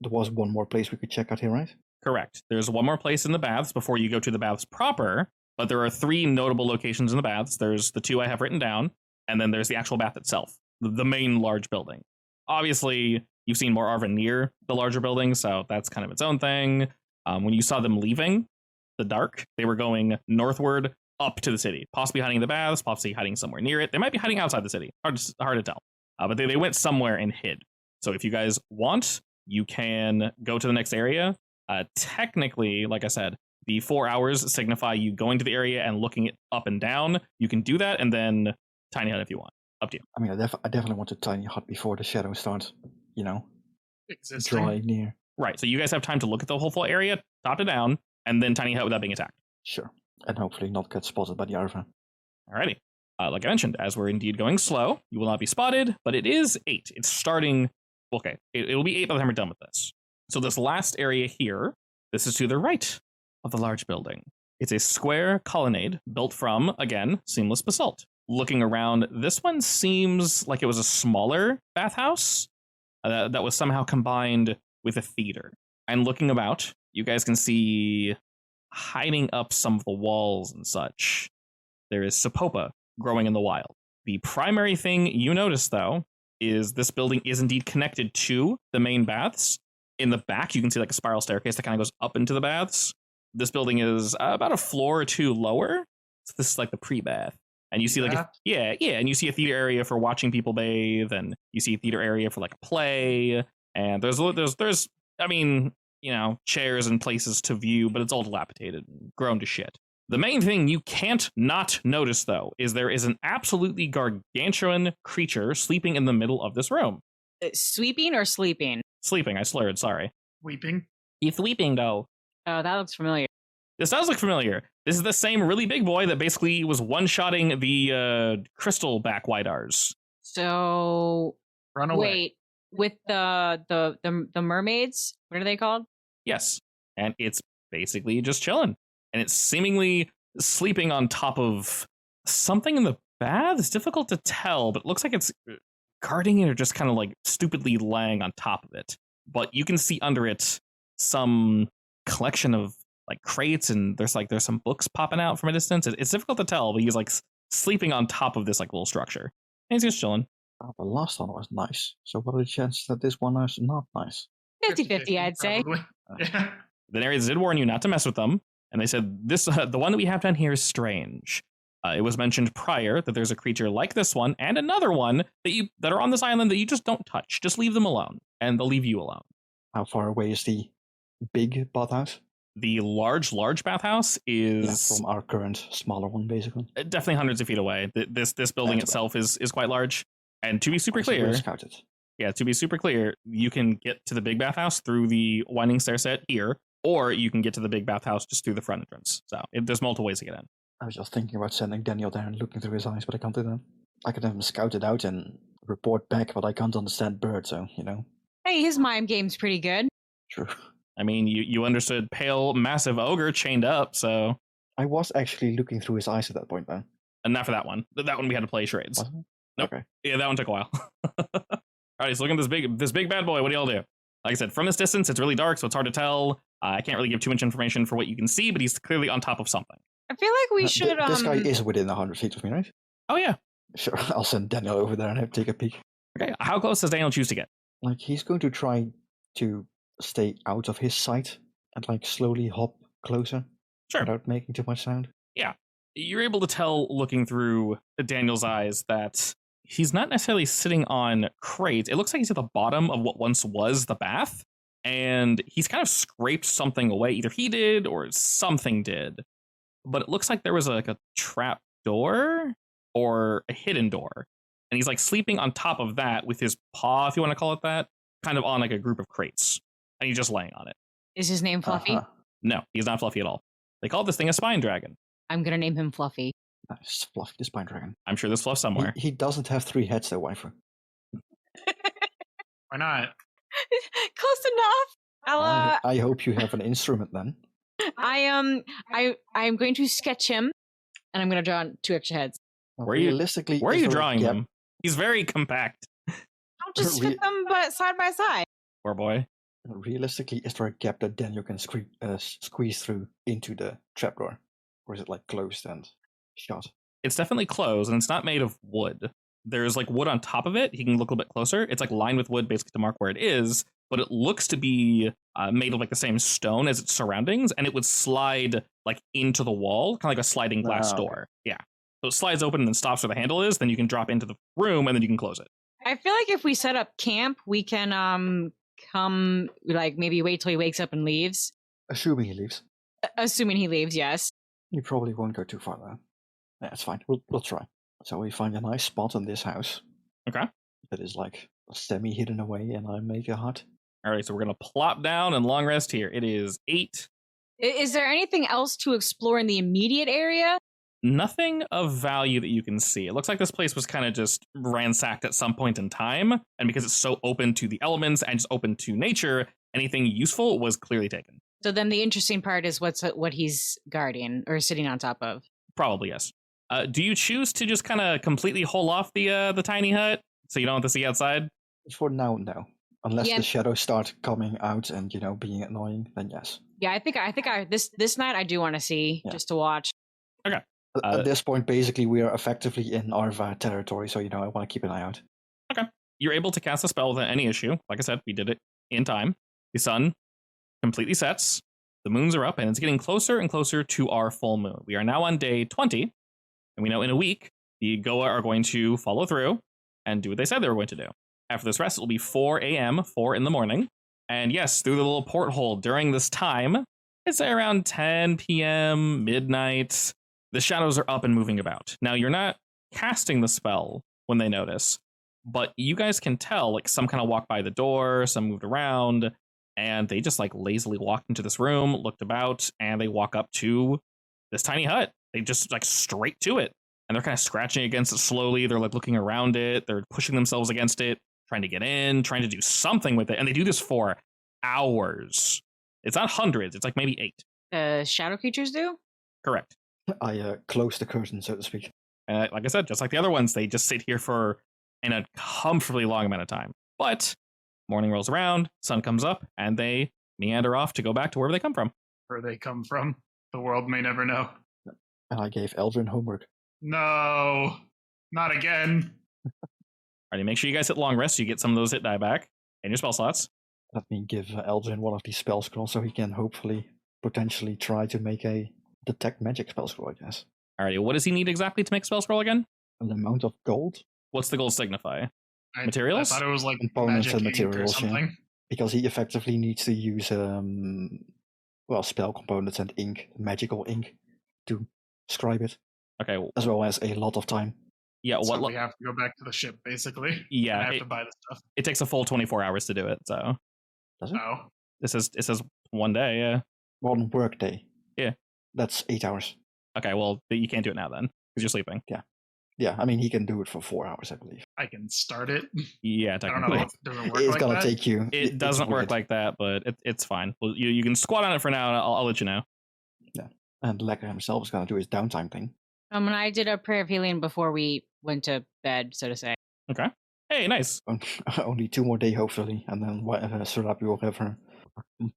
was one more place we could check out here, right? Correct. There's one more place in the baths before you go to the baths proper, but there are 3 notable locations in the baths. There's the 2 I have written down, and then there's the actual bath itself, the main large building. Obviously, you've seen more Arvin near the larger building, so that's kind of its own thing. When you saw them leaving the dark, they were going northward up to the city, possibly hiding in the baths, possibly hiding somewhere near it. They might be hiding outside the city. Hard to tell. But they went somewhere and hid. So if you guys want, you can go to the next area. Technically, like I said, the 4 hours signify you going to the area and looking it up and down. You can do that and then tiny hut if you want. Up to you. I mean, I definitely want a tiny hut before the shadows start, Existing. drawing near. Right. So you guys have time to look at the whole full area, top to down, and then tiny hut without being attacked. Sure. And hopefully not get spotted by the Arva. Alrighty. Like I mentioned, as we're indeed going slow, you will not be spotted, but it is 8. It's starting. Okay, it'll be 8 by the time we're done with this. So this last area here, this is to the right of the large building. It's a square colonnade built from, again, seamless basalt. Looking around, this one seems like it was a smaller bathhouse that was somehow combined with a theater. And looking about, you guys can see hiding up some of the walls and such, there is Sapopa growing in the wild. The primary thing you notice, though, is this building is indeed connected to the main baths. In the back, you can see like a spiral staircase that kind of goes up into the baths. This building is about a floor or 2 lower. So this is like the pre-bath. And you see like, and you see a theater area for watching people bathe, and you see a theater area for like a play. And there's, I mean, you know, chairs and places to view, but it's all dilapidated and grown to shit. The main thing you can't not notice, though, is there is an absolutely gargantuan creature sleeping in the middle of this room. Sweeping or sleeping? Sleeping, I slurred, sorry. Weeping. He's sleeping, though. Oh, that looks familiar. This does look familiar. This is the same really big boy that basically was one-shotting the crystal back Widars. So, Run away. wait, with the mermaids, what are they called? Yes, and it's basically just chilling. And it's seemingly sleeping on top of something in the bath. It's difficult to tell, but it looks like it's guarding it or just kind of like stupidly laying on top of it. But you can see under it some collection of like crates, and there's some books popping out from a distance. It's difficult to tell, but he's like sleeping on top of this like little structure. And he's just chilling. Oh, the last one was nice. So what are the chances that this one is not nice? 50-50, I'd say. Yeah. The narrators did warn you not to mess with them. And they said, this the one that we have down here is strange. It was mentioned prior that there's a creature like this one and another one that are on this island that you just don't touch. Just leave them alone, and they'll leave you alone. How far away is the big bathhouse? The large bathhouse is from our current smaller one, basically. Definitely hundreds of feet away. This building itself is quite large. And to be super clear, to be super clear, you can get to the big bathhouse through the winding stair set here, or you can get to the big bathhouse just through the front entrance. So there's multiple ways to get in. I was just thinking about sending Daniel there and looking through his eyes, but I can't do that. I could have him scout it out and report back, but I can't understand bird, so, you know. Hey, his mime game's pretty good. True. I mean, you understood pale, massive ogre chained up, so... I was actually looking through his eyes at that point, though. And not for that one. That one we had to play charades. Nope. Okay. Yeah, that one took a while. Alright, so look at this big bad boy. What do y'all do? Like I said, from this distance, it's really dark, so it's hard to tell. I can't really give too much information for what you can see, but he's clearly on top of something. I feel like we should... This guy is within 100 feet of me, right? Oh, yeah. Sure, I'll send Daniel over there and have take a peek. Okay, how close does Daniel choose to get? Like, he's going to try to stay out of his sight and, like, slowly hop closer. Sure. Without making too much sound. Yeah. You're able to tell, looking through Daniel's eyes, that he's not necessarily sitting on crates. It looks like he's at the bottom of what once was the bath, and he's kind of scraped something away. Either he did or something did. But it looks like there was like a trap door or a hidden door. And he's like sleeping on top of that with his paw, if you want to call it that, kind of on like a group of crates. And he's just laying on it. Is his name Fluffy? No, he's not Fluffy at all. They call this thing a spine dragon. I'm going to name him Fluffy. Nice, Fluffy the spine dragon. I'm sure there's fluff somewhere. He doesn't have 3 heads, though, waifu. Why not? Close enough. I hope you have an instrument then. I'm going to sketch him, and I'm going to draw 2 extra heads. Where are you drawing him? He's very compact. I'll just fit them side by side. Poor boy. Realistically, is there a gap that Daniel can squeeze through into the trapdoor? Or is it like closed and shut? It's definitely closed, and it's not made of wood. There's like wood on top of it. He can look a little bit closer. It's like lined with wood basically to mark where it is, but it looks to be made of like the same stone as its surroundings, and it would slide like into the wall, kind of like a sliding glass door. Yeah. So it slides open and then stops where the handle is, then you can drop into the room, and then you can close it. I feel like if we set up camp, we can come, like, maybe wait till he wakes up and leaves. Assuming he leaves. Assuming he leaves, yes. You probably won't go too far, though. Yeah, it's fine. We'll try. So we find a nice spot in this house. Okay. That is, like, semi-hidden away, and I make a hut. All right, so we're going to plop down and long rest here. It is 8. Is there anything else to explore in the immediate area? nothing of value that you can see. It looks like this place was kind of just ransacked at some point in time, and because it's so open to the elements and just open to nature, anything useful was clearly taken. So then the interesting part is what he's guarding or sitting on top of. Probably, yes. Do you choose to just kind of completely hole off the tiny hut so you don't have to see outside? For now, no. Unless Yeah. the shadows start coming out and, being annoying, then yes. Yeah, I think this night I do want to see just to watch. At this point, basically, we are effectively in Arva territory, so, I want to keep an eye out. You're able to cast a spell without any issue. Like I said, we did it in time. The sun completely sets. The moons are up, and it's getting closer and closer to our full moon. We are now on day 20, and we know in a week, the Goa are going to follow through and do what they said they were going to do. After this rest, it will be 4 a.m., 4 in the morning. And yes, through the little porthole during this time, it's around 10 p.m., midnight. The shadows are up and moving about. Now, you're not casting the spell when they notice, but you guys can tell, like, some kind of walked by the door, some moved around, and they just, like, lazily walked into this room, looked about, and they walk up to this tiny hut. They just, like, straight to it. And they're kind of scratching against it slowly. They're, like, looking around it. They're pushing themselves against it, trying to get in, trying to do something with it. And they do this for hours. It's not hundreds. It's, like, maybe 8. Shadow creatures do? Correct. I close the curtain, so to speak. And like I said, just like the other ones, they just sit here for an uncomfortably long amount of time. But morning rolls around, sun comes up, and they meander off to go back to wherever they come from. Where they come from, the world may never know. And I gave Eldrin homework. No, not again. Alrighty, make sure you guys hit long rest so you get some of those hit die back and your spell slots. Let me give Eldrin one of these spell scrolls so he can hopefully, potentially try to make a detect magic spell scroll, I guess. Alrighty, what does he need exactly to make a spell scroll again? An amount of gold? What's the gold signify? I Materials? thought it was like Components magic and ink or materials, yeah. something. Because he effectively needs to use spell components and ink, magical ink, to scribe it, Okay, as well as a lot of time. yeah, So what? we have to go back to the ship, basically. Yeah, and I have it- to buy the stuff. It takes a full 24 hours to do it, so Does it? Oh, it says one day, yeah. One work day. Yeah. That's 8 hours. Okay, well, you can't do it now then, because you're sleeping. Yeah, I mean, he can do it for 4 hours, I believe. I can start it. Yeah, I don't technically. know. Does it work It's like gonna that? take you. It doesn't work weird. like that, but it's fine. Well, you can squat on it for now, and I'll let you know. And Lecker himself is gonna do his downtime thing. And I did a prayer of healing before we went to bed, so to say. Okay. Hey, nice. Only 2 more days, hopefully, and then Serapi will have her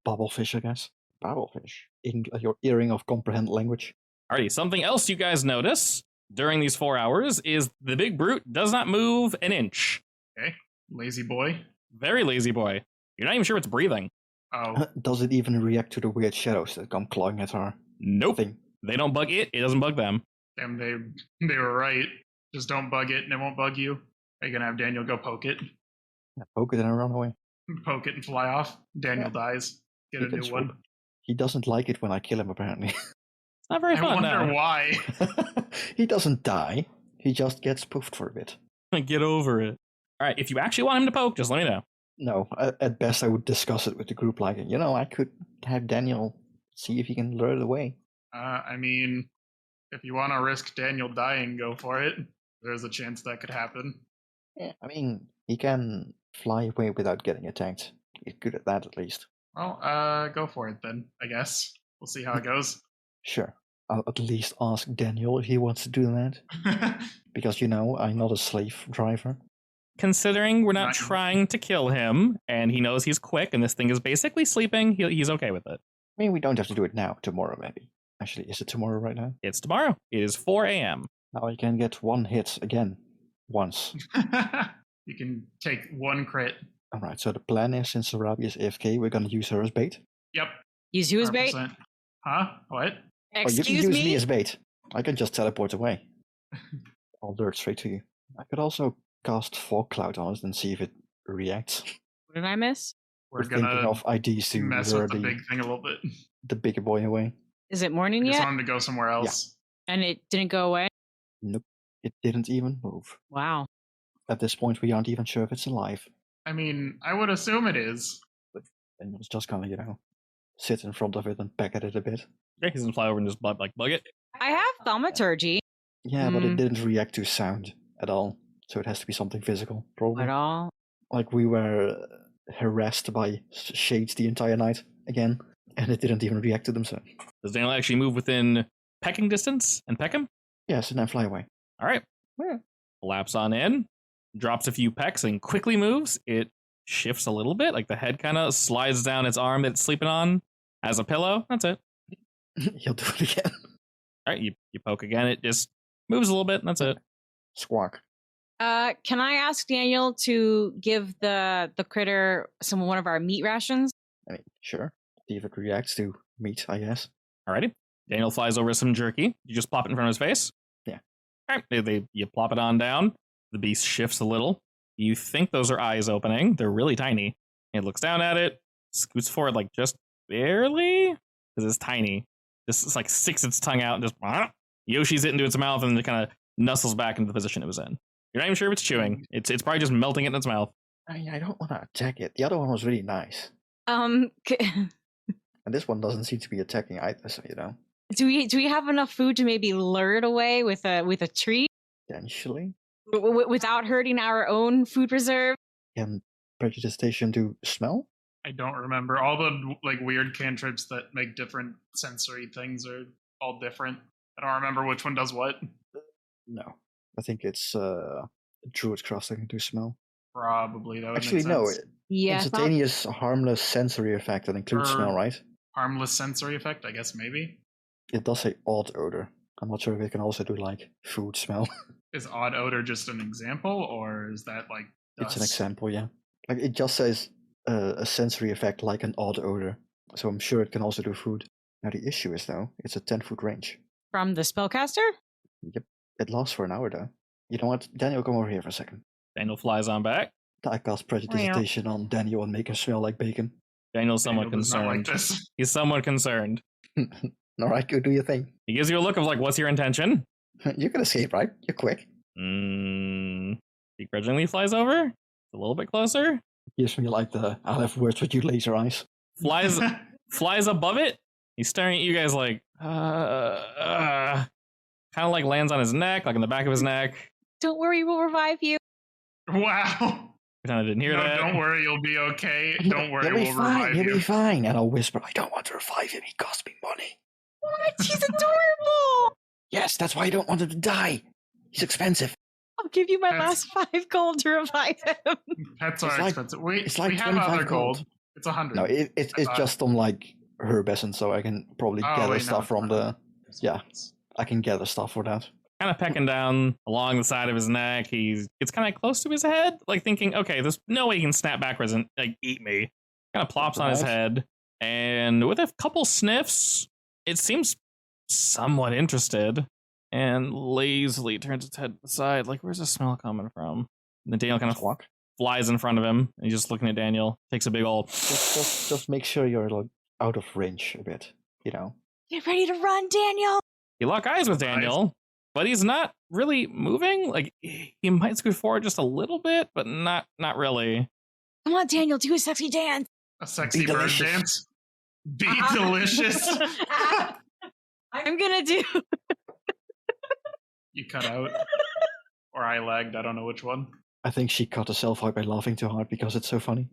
babblefish, I guess. Babblefish. In your earring of comprehend language. Alrighty, something else you guys notice during these 4 hours is the big brute does not move an inch. Okay, lazy boy. Very lazy boy. You're not even sure it's breathing. Oh, Does it even react to the weird shadows that come clawing at our Nope. thing? They don't bug it. It doesn't bug them. damn, they were right. Just don't bug it, and it won't bug you. Are you gonna have Daniel go poke it, Yeah, poke it and run away. poke it, and fly off? Daniel dies. Get He a can new one. swoop. He doesn't like it when I kill him, apparently. It's not very I fun. wonder No. why. He doesn't die. He just gets poofed for a bit. Get over it. All right, if you actually want him to poke, just let me know. No, at best I would discuss it with the group, like, I could have Daniel see if he can lure it away. I mean, if you want to risk Daniel dying, go for it. There's a chance that could happen. Yeah, I mean, he can fly away without getting attacked. He's good at that, at least. Well, go for it then, I guess. We'll see how it goes. Sure. I'll at least ask Daniel if he wants to do that. Because, I'm not a slave driver. Considering we're not Not- trying to kill him, and he knows he's quick, and this thing is basically sleeping, he's okay with it. I mean, we don't have to do it now. Tomorrow, maybe. Actually, is it tomorrow right now? It's tomorrow. It is 4 a.m. Now you can get 1 hit again. Once. You can take 1 crit. Alright, so the plan is, since Sarabi is AFK, we're gonna use her as bait. Yep. Use who as bait? 100%. Huh? What? Oh, you can Excuse use me? me as bait. I can just teleport away. I'll lure it straight to you. I could also cast Fog Cloud on it and see if it reacts. What did I miss? We're thinking gonna of IDs to mess lure with the big thing a little bit. the bigger boy away. Is it morning I just yet? want him to go somewhere else. And it didn't go away? Nope. It didn't even move. Wow. At this point, we aren't even sure if it's alive. I mean, I would assume it is. And it's just gonna, sit in front of it and peck at it a bit. Okay, he's gonna fly over and just bug it. I have thaumaturgy Yeah, but it didn't react to sound at all. So it has to be something physical, probably. at all. Like we were harassed by shades the entire night again, and it didn't even react to them. So Does Daniel actually move within pecking distance and peck him? yes, and then fly away. All right. Flaps on in, drops a few pecks, and quickly moves. It shifts a little bit, like the head kind of slides down its arm that it's sleeping on as a pillow. That's it. He'll do it again. All right, you poke again. It just moves a little bit, and that's it. Squawk. Can I ask Daniel to give the critter one of our meat rations? I mean, sure. See if it reacts to meat, I guess. Alrighty. Daniel flies over some jerky. You just plop it in front of his face? Yeah. All right, you plop it on down. The beast shifts a little. You think those are eyes opening. They're really tiny. It looks down at it, scoots forward like just barely, because it's tiny. This is like sticks its tongue out and just Yoshi's it into its mouth and it kind of nuzzles back into the position it was in. You're not even sure if it's chewing. It's probably just melting it in its mouth. I don't want to attack it. The other one was really nice. Um, And this one doesn't seem to be attacking either, so do we have enough food to maybe lure it away with a treat potentially. without hurting our own food reserve? Can prejudicitation do smell? I don't remember. All the like weird cantrips that make different sensory things are all different. I don't remember which one does what. No. I think it's Druid's Cross that can do smell. Probably, that would Actually, make no. sense. Yeah, Instantaneous harmless sensory effect that includes smell, right? Harmless sensory effect, I guess, maybe. It does say odd odor. I'm not sure if it can also do like food smell. Is odd odor just an example, or is that like It's an dust? example, yeah. Like it just says a sensory effect like an odd odor. So I'm sure it can also do food. Now the issue is though, it's a 10-foot range. from the spellcaster. Yep. It lasts for an hour though. You know what? Daniel, come over here for a second. Daniel flies on back. I cast prejudicitation on Daniel and make him smell like bacon. Daniel's somewhat Daniel does not like concerned. this. He's somewhat concerned. Alright, go do your thing. He gives you a look of like, what's your intention? You can escape, right? You're quick. Begrudgingly flies over. A little bit closer. Gives me like the I'll have words with you laser eyes. Flies above it. He's staring at you guys like, kind of like lands on his neck, like in the back of his neck. Don't worry, we'll revive you. Wow. Pretend I didn't hear No, that. don't worry, you'll be okay. Don't worry, He'll be we'll fine. revive He'll you. be fine. And I'll whisper, I don't want to revive him. He cost me money. What? He's adorable. Yes, that's why I don't want him to die. He's expensive. I'll give you my That's- last 5 gold to revive him. Pets It's are like- expensive. We it's like have 25 other gold. gold. It's 100. No, it's just on like herb essence, so I can probably gather wait, no, stuff it's from not. yeah. I can gather stuff for that. Kind of pecking down along the side of his neck. It's kind of close to his head, like thinking, okay, there's no way he can snap backwards and like eat me. Kind of plops on his Right. head, and with a couple sniffs, it seems somewhat interested, and lazily turns its head aside, like, where's the smell coming from? And then Daniel kind of Squawk. flies in front of him, and he's just looking at Daniel, takes a big old. Just make sure you're like out of range a bit. You know. Get ready to run, Daniel. You lock eyes with Daniel, but he's not really moving. Like, he might scoot forward just a little bit, but not really. Come on, Daniel, do a sexy dance. A sexy Be bird delicious. dance. Be delicious. I'm gonna do. You cut out. Or I lagged, I don't know which one. I think she cut herself out by laughing too hard because it's so funny.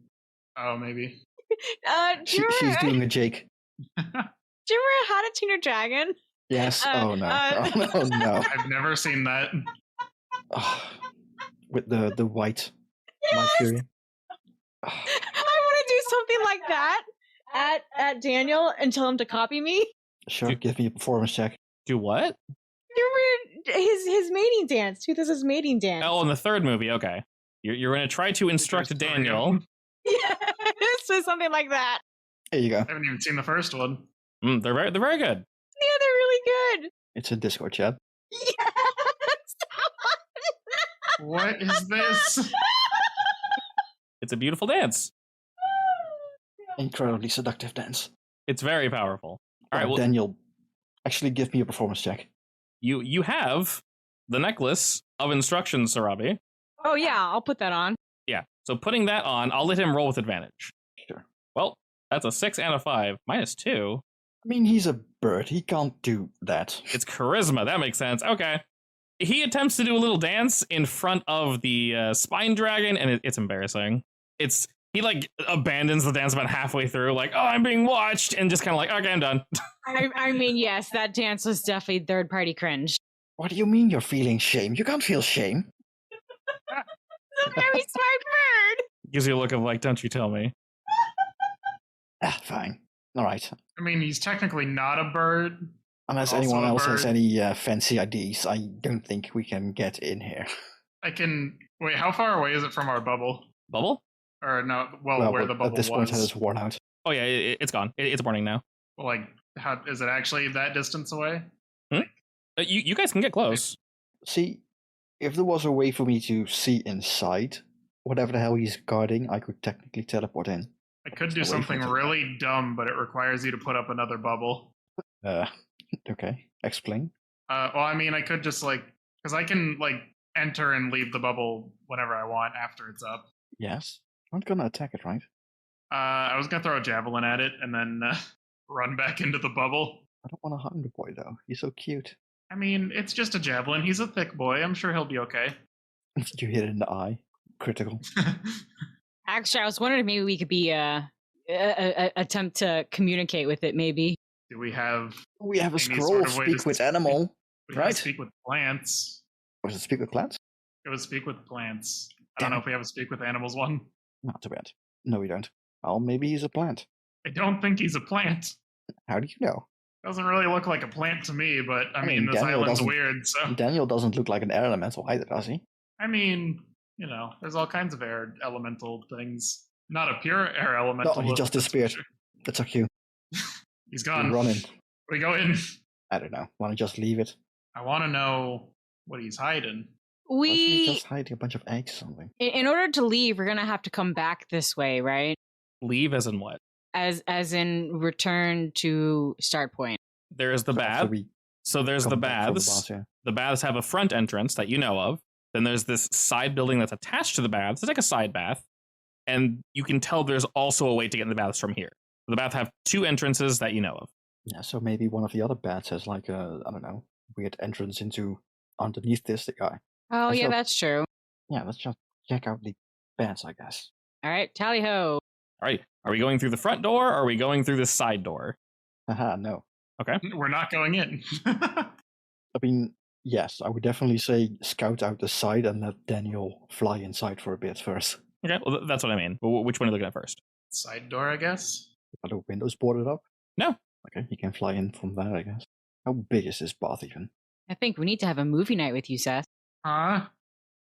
Oh, maybe. Do you She's remember, doing a Jake. do you remember How to Train Your Dragon? Yes. Oh no. uh, Oh no. I've never seen that. Ah, with the white my Yes! fury. Ah, I want to do something like that at Daniel and tell him to copy me. sure, give me a performance check. Do what? You remember his mating dance? Tooth is his mating dance. Oh, in the third movie, okay. You're going to try to instruct There's three of Daniel. them. Yeah, so something like that. There you go. I haven't even seen the first one. They're very good. Yeah, they're really good. It's a Discord chat. Yes. What is this? It's a beautiful dance. Incredibly seductive dance. It's very powerful. All right, well, Daniel, actually give me a performance check. you have the necklace of instructions, Sarabi. Oh yeah, I'll put that on. Yeah, so putting that on, I'll let him roll with advantage. Sure. Well, that's a 6 and a 5, -2. I mean, he's a bird. He can't do that. It's charisma. That makes sense. Okay. He attempts to do a little dance in front of the spine dragon, and it's embarrassing. He like abandons the dance about halfway through, like, oh, I'm being watched, and just kind of like, okay, I'm done. I mean, yes, that dance was definitely third party cringe. What do you mean you're feeling shame? You can't feel shame. It's a very smart bird. Gives you a look of like, don't you tell me. Fine. All right. I mean, he's technically not a bird. Unless Also anyone a else has bird. any fancy IDs, I don't think we can get in here. I can wait. How far away is it from our bubble? Bubble? Or no? Well, where the bubble at this point, was. it's worn out. Oh yeah, it's gone. It's burning now. Like, how is it actually that distance away? You guys can get close. See, if there was a way for me to see inside whatever the hell he's guarding, I could technically teleport in. I could do Away something from it. really dumb, but it requires you to put up another bubble. Okay. Explain. Well, I mean, I could just because I can enter and leave the bubble whenever I want after it's up. Yes. I'm not gonna attack it, right? I was gonna throw a javelin at it and then run back into the bubble. I don't want to harm the boy, though. He's so cute. I mean, it's just a javelin. He's a thick boy. I'm sure he'll be okay. You hit it in the eye. Critical. Actually, I was wondering if maybe we could be attempt to communicate with it. Maybe. Do we have? We have a Any scroll. sort of way to Speak with speak- animal. We Right. can speak with plants. Was it speak with plants? It was speak with plants. I don't Damn know it. if we have a speak with animals one. Not too bad. No, we don't. Well, maybe he's a plant. I don't think he's a plant. How do you know? Doesn't really look like a plant to me, but I mean, mean, this Daniel island's doesn't- weird, so Daniel doesn't look like an air elemental either, does he? I mean, there's all kinds of air elemental things. Not a pure air elemental. he just that's for disappeared. sure. That's our cue. He's We gone. run in. We go in. I don't know. Want to just leave it? I want to know what he's hiding. Why don't you We, just hiding a bunch of eggs or something? in order to leave, we're gonna have to come back this way, right? Leave as in what? As in return to start point. There is the So after bath. we So there's the come back from the baths. baths, yeah. The baths have a front entrance that you know of. Then there's this side building that's attached to the baths. It's like a side bath. And you can tell there's also a way to get in the baths from here. The baths have two entrances that you know of. Yeah, so maybe one of the other bats has like a, I don't know, weird entrance into underneath this guy. Oh I yeah, feel- that's true. Yeah, let's just check out the bats, I guess. All right, tally ho. All right. Are we going through the front door or are we going through the side door? Haha, no. We're not going in. I mean, yes, I would definitely say scout out the side and let Daniel fly inside for a bit first. Okay. Well, that's what I mean. Which one are you looking at first? Side door, I guess. Are the windows boarded up? No. Okay, he can fly in from there, I guess. How big is this bath even? I think we need to have a movie night with you, Seth. Huh?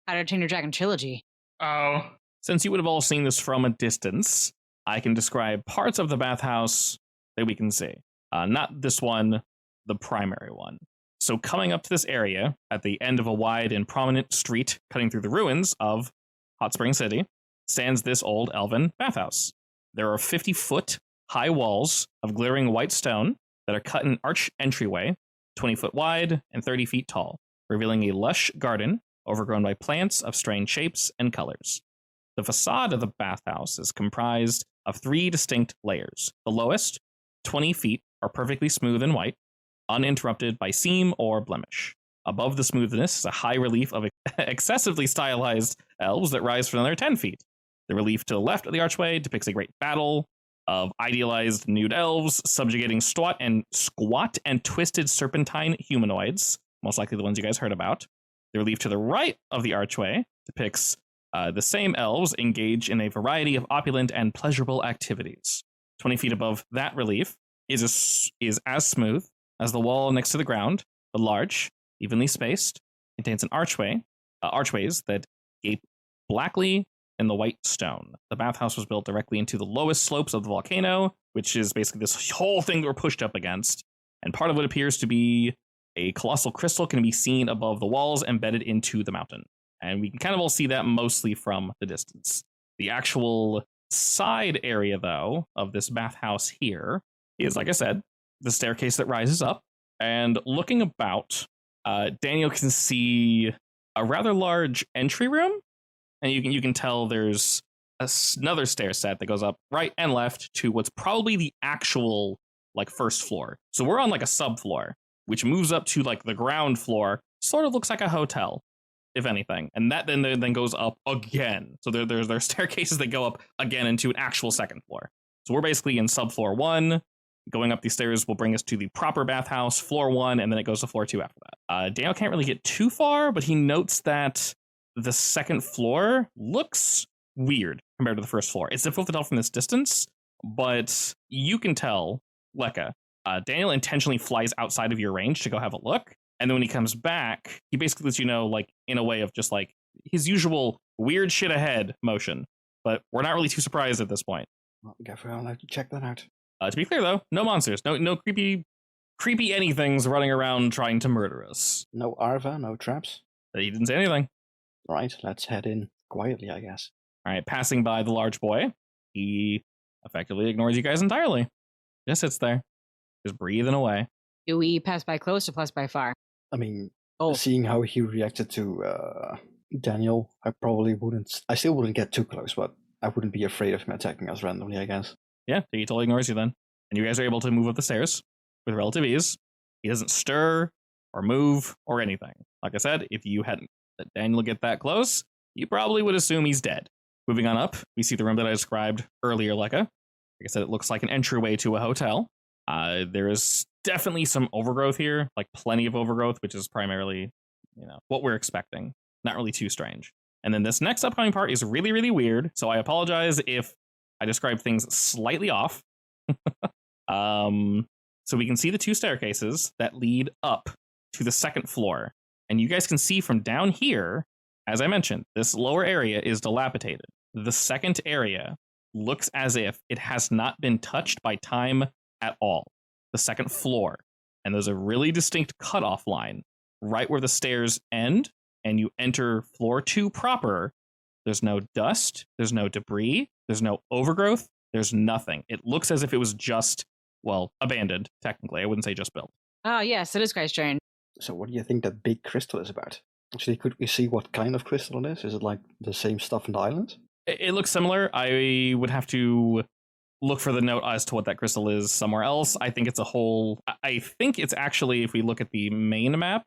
How to Train Your Dragon trilogy. Oh. Since you would have all seen this from a distance, I can describe parts of the bathhouse that we can see. Not this one, the primary one. So coming up to this area, at the end of a wide and prominent street cutting through the ruins of Hot Spring City, stands this old elven bathhouse. There are 50-foot high walls of glittering white stone that are cut in arch entryway, 20 foot wide and 30 feet tall, revealing a lush garden overgrown by plants of strange shapes and colors. The facade of the bathhouse is comprised of 3 distinct layers. The lowest, 20 feet, are perfectly smooth and white, uninterrupted by seam or blemish. Above the smoothness is a high relief of excessively stylized elves that rise for another 10 feet. The relief to the left of the archway depicts a great battle of idealized nude elves subjugating squat and twisted serpentine humanoids, most likely the ones you guys heard about. The relief to the right of the archway depicts the same elves engage in a variety of opulent and pleasurable activities. 20 feet above that relief is as smooth as the wall next to the ground, but large, evenly spaced, contains an archways that gape blackly in the white stone. The bathhouse was built directly into the lowest slopes of the volcano, which is basically this whole thing we're pushed up against. And part of what appears to be a colossal crystal can be seen above the walls embedded into the mountain. And we can kind of all see that mostly from the distance. The actual side area, though, of this bathhouse here is, like I said, the staircase that rises up. And looking about, Daniel can see a rather large entry room. And you can tell there's another stair set that goes up right and left to what's probably the actual like first floor. So we're on like a subfloor, which moves up to like the ground floor. Sort of looks like a hotel, if anything. And that then goes up again. So there's staircases that go up again into an actual second floor. So we're basically in subfloor 1. Going up these stairs will bring us to the proper bathhouse, floor 1, and then it goes to floor 2 after that. Daniel can't really get too far, but he notes that the second floor looks weird compared to the first floor. It's difficult to tell from this distance, but you can tell, Lekka, Daniel intentionally flies outside of your range to go have a look, and then when he comes back, he basically lets you know, like, in a way of just, like, his usual weird shit ahead motion, but we're not really too surprised at this point. Well, I guess I'll have to check that out. To be clear, though, no monsters, no creepy anythings running around trying to murder us. No Arva, no traps. He didn't say anything. Right, let's head in quietly, I guess. All right, passing by the large boy, he effectively ignores you guys entirely. Just sits there, just breathing away. Do we pass by close or pass by far? I mean, Oh, seeing how he reacted to Daniel, I still wouldn't get too close, but I wouldn't be afraid of him attacking us randomly, I guess. Yeah, he totally ignores you then. And you guys are able to move up the stairs with relative ease. He doesn't stir or move or anything. Like I said, if you hadn't let Daniel get that close, you probably would assume he's dead. Moving on up, we see the room that I described earlier, Lekka. Like I said, it looks like an entryway to a hotel. There is definitely some overgrowth here, like plenty of overgrowth, which is primarily, what we're expecting. Not really too strange. And then this next upcoming part is really, really weird, so I apologize if I describe things slightly off. So we can see the 2 staircases that lead up to the second floor. And you guys can see from down here, as I mentioned, this lower area is dilapidated. The second area looks as if it has not been touched by time at all. The second floor. And there's a really distinct cutoff line right where the stairs end and you enter floor 2 proper. There's no dust, there's no debris, there's no overgrowth, there's nothing. It looks as if it was just, abandoned, technically. I wouldn't say just built. Oh, yes, it is quite strange. So what do you think that big crystal is about? Actually, could we see what kind of crystal it is? Is it like the same stuff in the island? It looks similar. I would have to look for the note as to what that crystal is somewhere else. I think it's a whole... I think it's actually, if we look at the main map,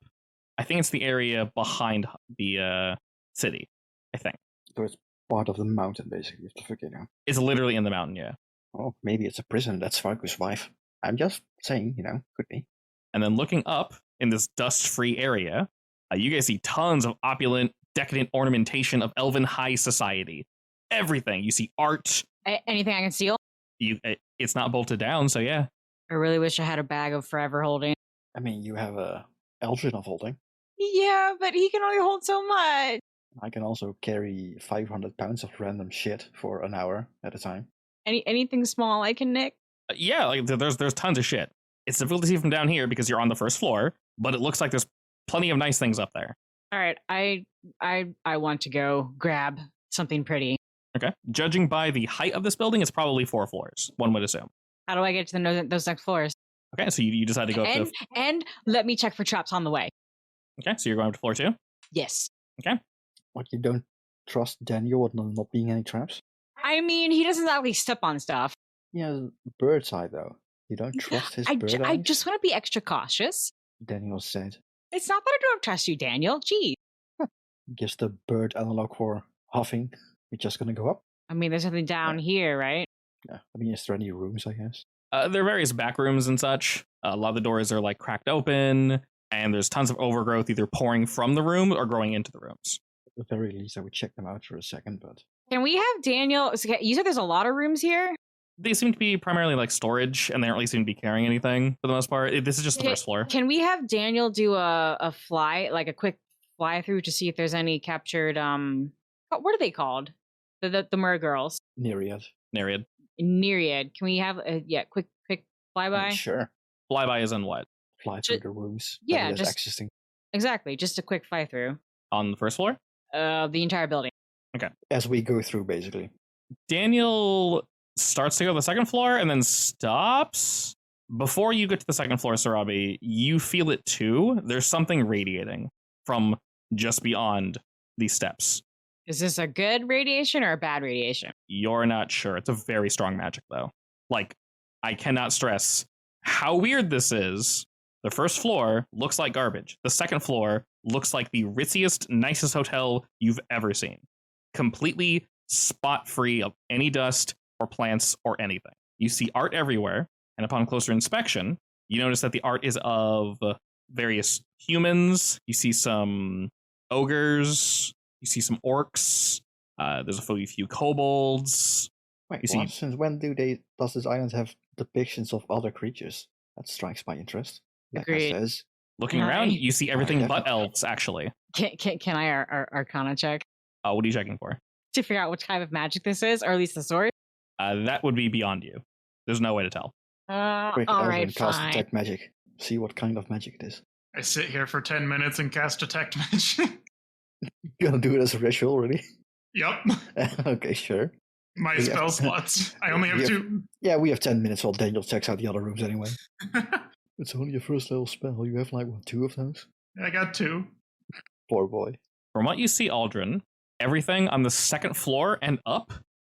I think it's the area behind the city, I think. So it's part of the mountain, basically, you have to figure it out. It's literally in the mountain, yeah. Oh, maybe it's a prison. That's Farku's wife. I'm just saying, could be. And then looking up in this dust-free area, you guys see tons of opulent, decadent ornamentation of elven high society. Everything. You see art. Anything I can steal? It's not bolted down, so yeah. I really wish I had a bag of forever holding. I mean, you have a Eldrin of holding. Yeah, but he can only hold so much. I can also carry 500 pounds of random shit for an hour at a time. Anything small I can nick? Yeah, like there's tons of shit. It's difficult to see from down here because you're on the first floor, but it looks like there's plenty of nice things up there. All right, I want to go grab something pretty. Okay. Judging by the height of this building, it's probably 4 floors, one would assume. How do I get to those next floors? Okay, so you decide to go up to... And let me check for traps on the way. Okay, so you're going up to floor 2? Yes. Okay. What, you don't trust Daniel with not being any traps? I mean, he doesn't exactly step on stuff. He has bird's eye, though. You don't trust his bird eye? I just want to be extra cautious. Daniel said. It's not that I don't trust you, Daniel. Gee. Gives the bird analog for huffing. We're just gonna go up? I mean, there's something down here, right? Yeah. I mean, is there any rooms, I guess? There are various back rooms and such. A lot of the doors are like cracked open, and there's tons of overgrowth either pouring from the room or growing into the rooms. At the very least, I would check them out for a second, but... Can we have Daniel... You said there's a lot of rooms here? They seem to be primarily like storage, and they don't really seem to be carrying anything for the most part. This is just the first floor. Can we have Daniel do a fly, like a quick fly through to see if there's any captured... what are they called? The mergirls. Nereid. Nereid. Can we have a quick flyby? Sure. Flyby is in what? Fly through the rooms. Yeah, just accessing. Exactly. Just a quick fly through. On the first floor? The entire building. Okay. As we go through, basically. Daniel starts to go to the second floor and then stops. Before you get to the second floor, Sarabi, you feel it too. There's something radiating from just beyond these steps. Is this a good radiation or a bad radiation? You're not sure. It's a very strong magic, though. Like, I cannot stress how weird this is. The first floor looks like garbage. The second floor looks like the ritziest, nicest hotel you've ever seen. Completely spot free of any dust or plants or anything. You see art everywhere, and upon closer inspection, you notice that the art is of various humans. You see some ogres. You see some orcs. There's a few kobolds. Wait, You see- what? Since when does this island have depictions of other creatures? That strikes my interest. Like I Agreed. says, Looking Hi. around, you see everything Yeah. but elves, actually. Can I Arcana check What are you checking for? to figure out what type of magic this is, or at least the source? That would be beyond you. There's no way to tell. quick, All Elven, right, cast fine. detect magic. See what kind of magic it is. I sit here for 10 minutes and cast Detect Magic. You gonna do it as a ritual already? Yep. Okay, sure. My Yeah. spell slots. I only have Yeah. 2. Yeah, we have 10 minutes while Daniel checks out the other rooms anyway. It's only a first level spell. You have like, what, 2 of those? I got 2. Poor boy. From what you see, Aldrin, everything on the second floor and up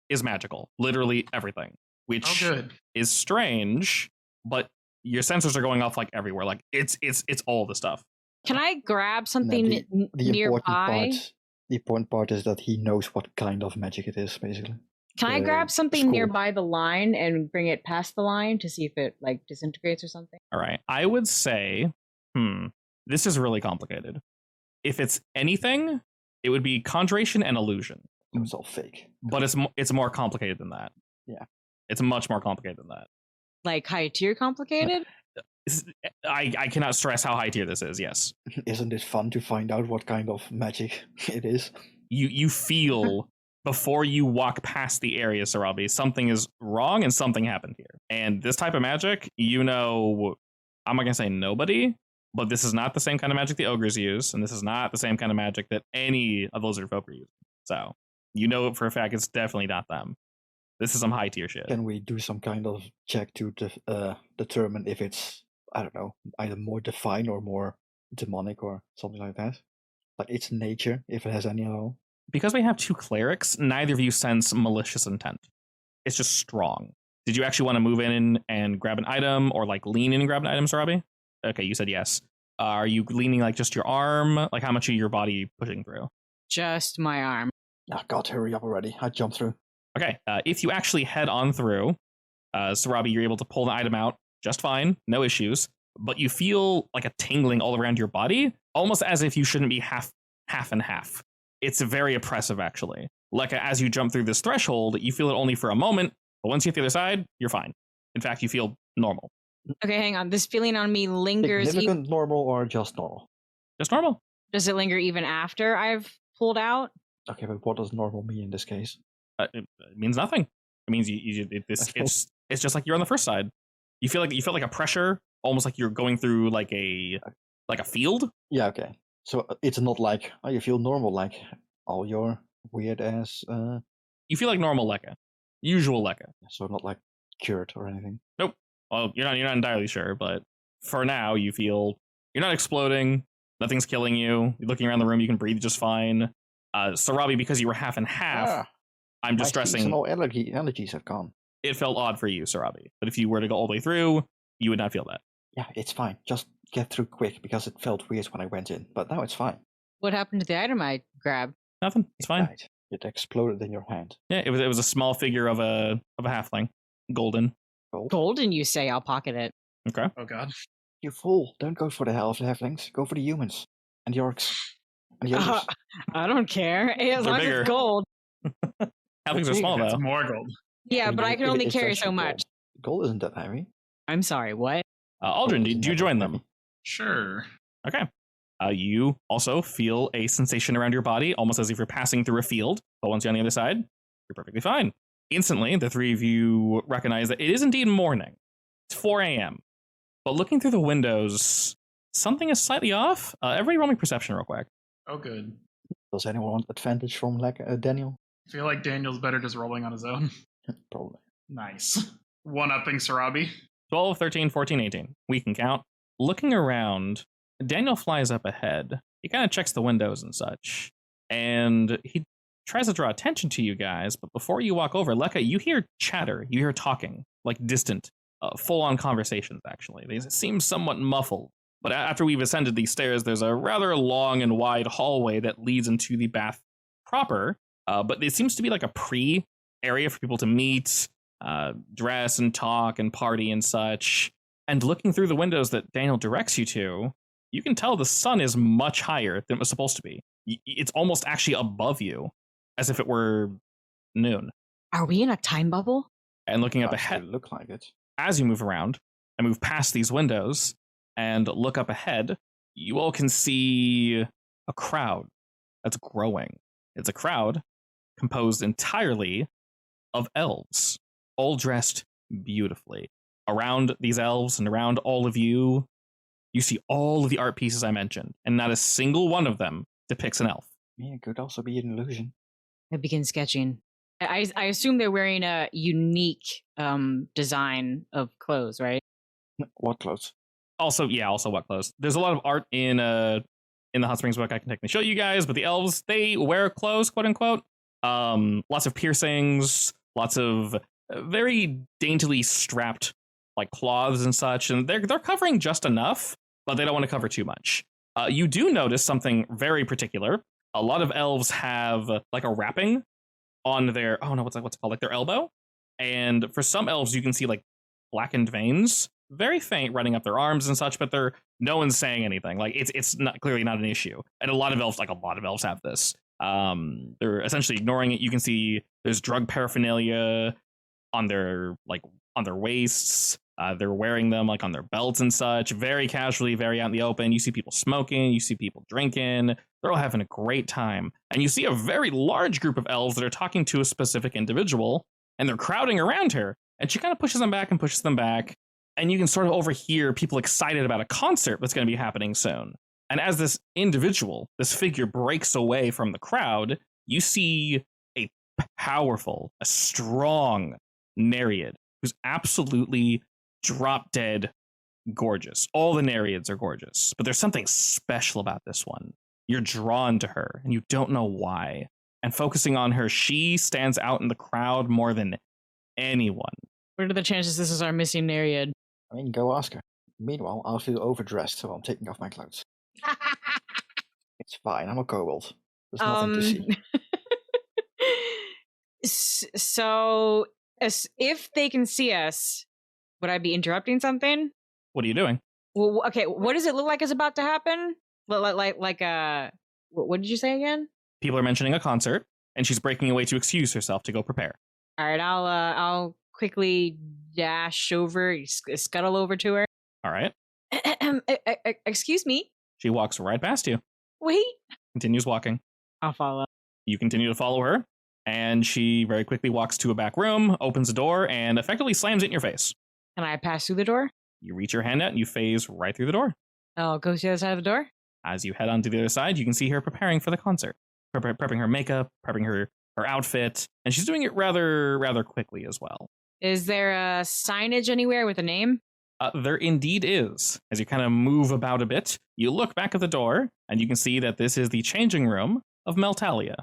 is magical. Literally everything. Which Oh, good. is strange, but your sensors are going off like everywhere. Like it's all the stuff. Can I grab something the- The nearby? important part is that he knows what kind of magic it is, basically. Can I the grab something school. nearby the line and bring it past the line to see if it like disintegrates or something? All right. I would say, this is really complicated. If it's anything, it would be conjuration and illusion. So it's all fake. But it's more complicated than that. Yeah. It's much more complicated than that. Like high tier complicated? I cannot stress how high tier this is. Yes. Isn't it fun to find out what kind of magic it is? You feel before you walk past the area, Sarabi, something is wrong and something happened here. And this type of magic, I'm not gonna say nobody, but this is not the same kind of magic the ogres use, and this is not the same kind of magic that any of those folk are using. So you know for a fact it's definitely not them. This is some high tier shit. Can we do some kind of check to determine if it's, I don't know, either more defined or more demonic or something like that? Like its nature, if it has any at all? Because we have 2 clerics, neither of you sense malicious intent. It's just strong. Did you actually want to move in and grab an item, or like lean in and grab an item, Sarabi? Okay, you said yes. Are you leaning like just your arm? Like how much of your body pushing through? Just my arm. Ah, God, hurry up already. I jumped through. Okay, if you actually head on through, Sarabi, you're able to pull the item out just fine, no issues, but you feel like a tingling all around your body, almost as if you shouldn't be half and half. It's very oppressive, actually. Like as you jump through this threshold, you feel it only for a moment, but once you hit the other side, you're fine. In fact, you feel normal. Okay, hang on. This feeling on me lingers. Significant, normal, or just normal? Just normal. Does it linger even after I've pulled out? Okay, but what does normal mean in this case? It means nothing. It means it's just like you're on the first side. You feel like a pressure, almost like you're going through like a field. Yeah, okay. So it's not like, you feel normal, like all your weird ass, You feel like normal Lekka, usual Lekka. so not like cured or anything. Well, you're not entirely sure, but for now, you feel you're not exploding. Nothing's killing you. You're looking around the room. You can breathe just fine. Sarabi, because you were half and half, Ah, I'm just my stressing. seasonal allergies have gone. It felt odd for you, Sarabi. But if you were to go all the way through, you would not feel that. Yeah, it's fine. Just get through quick because it felt weird when I went in. But now it's fine. What happened to the item I grabbed? Nothing. It's fine. Right. It exploded in your hand. Yeah, it was a small figure of a halfling, golden. Golden, you say? I'll pocket it. Okay. Oh, God. You fool! Don't go for the halflings. Go for the humans and the orcs and the others. I don't care. As They're long as bigger. it's gold. Halflings are small That's though. more gold. Yeah, but I can only carry so much. Gold isn't that heavy. I'm sorry, what? Aldrin, Gold isn't do you that join heavy. them? Sure. Okay. You also feel a sensation around your body, almost as if you're passing through a field. But once you're on the other side, you're perfectly fine. Instantly, the 3 of you recognize that it is indeed morning. It's 4 a.m. But looking through the windows, something is slightly off. Everybody roll me perception real quick. Oh, good. Does anyone want advantage from Daniel? I feel like Daniel's better just rolling on his own. Probably. Nice. One-upping Sarabi. 12, 13, 14, 18. We can count. Looking around, Daniel flies up ahead. He kind of checks the windows and such. And he tries to draw attention to you guys. But before you walk over, Lekka, you hear chatter. You hear talking, like distant. full-on conversations, actually. They seem somewhat muffled. But after we've ascended these stairs, there's a rather long and wide hallway that leads into the bath proper. But it seems to be like a pre-area for people to meet, dress and talk and party and such. And looking through the windows that Daniel directs you to, you can tell the sun is much higher than it was supposed to be. It's almost actually above you, as if it were noon. Are we in a time bubble? And looking up ahead, look like it. as you move around and move past these windows and look up ahead, you all can see a crowd that's growing. It's a crowd composed entirely of elves, all dressed beautifully. Around these elves and around all of you, you see all of the art pieces I mentioned, and not a single one of them depicts an elf. Yeah, it could also be an illusion. I begin sketching. I assume they're wearing a unique design of clothes, right? What clothes? Also what clothes. There's a lot of art in the Hot Springs book I can technically show you guys, but the elves, they wear clothes, quote unquote. Lots of piercings, lots of very daintily strapped like cloths and such, and they're covering just enough, but they don't want to cover too much. You do notice something very particular. A lot of elves have like a wrapping on their what's it called, like their elbow, and for some elves you can see like blackened veins, very faint, running up their arms and such, but no one's saying anything. Like it's not clearly not an issue, and a lot of elves have this. They're essentially ignoring it. You can see there's drug paraphernalia on their waists. They're wearing them like on their belts and such, very casually, very out in the open. You see people smoking, you see people drinking. They're all having a great time. And you see a very large group of elves that are talking to a specific individual, and they're crowding around her. And she kind of pushes them back and pushes them back. And you can sort of overhear people excited about a concert that's going to be happening soon. And as this figure breaks away from the crowd, you see a powerful, a strong Nereid who's absolutely drop dead gorgeous. All the Nereids are gorgeous, but there's something special about this one. You're drawn to her, and you don't know why. And focusing on her, she stands out in the crowd more than anyone. What are the chances this is our missing Nereid? I mean, go ask her. Meanwhile, I'll feel overdressed, so I'm taking off my clothes. It's fine, I'm a kobold. There's nothing to see. So, if they can see us, would I be interrupting something? What are you doing? Well, okay, what does it look like is about to happen? What did you say again? People are mentioning a concert, and she's breaking away to excuse herself to go prepare. All right, I'll quickly dash over, scuttle over to her. All right. Excuse me. She walks right past you. Wait. Continues walking. I'll follow. You continue to follow her, and she very quickly walks to a back room, opens a door, and effectively slams it in your face. Can I pass through the door? You reach your hand out, and you phase right through the door. I'll go to the other side of the door. As you head on to the other side, you can see her preparing for the concert. Prepping her makeup, prepping her outfit, and she's doing it rather quickly as well. Is there a signage anywhere with a name? There indeed is. As you kind of move about a bit, you look back at the door, and you can see that this is the changing room of Meltalia.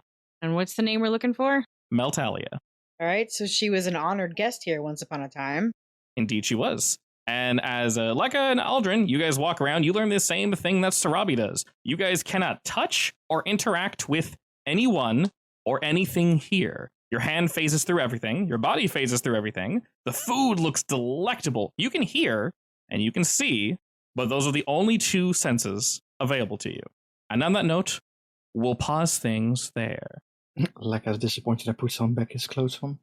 And what's the name we're looking for? Meltalia. All right, so she was an honored guest here once upon a time. Indeed she was. And as Leica and Aldrin, you guys walk around, you learn the same thing that Sarabi does. You guys cannot touch or interact with anyone or anything here. Your hand phases through everything. Your body phases through everything. The food looks delectable. You can hear and you can see, but those are the only two senses available to you. And on that note, we'll pause things there. Leica's disappointed I put some back his clothes on.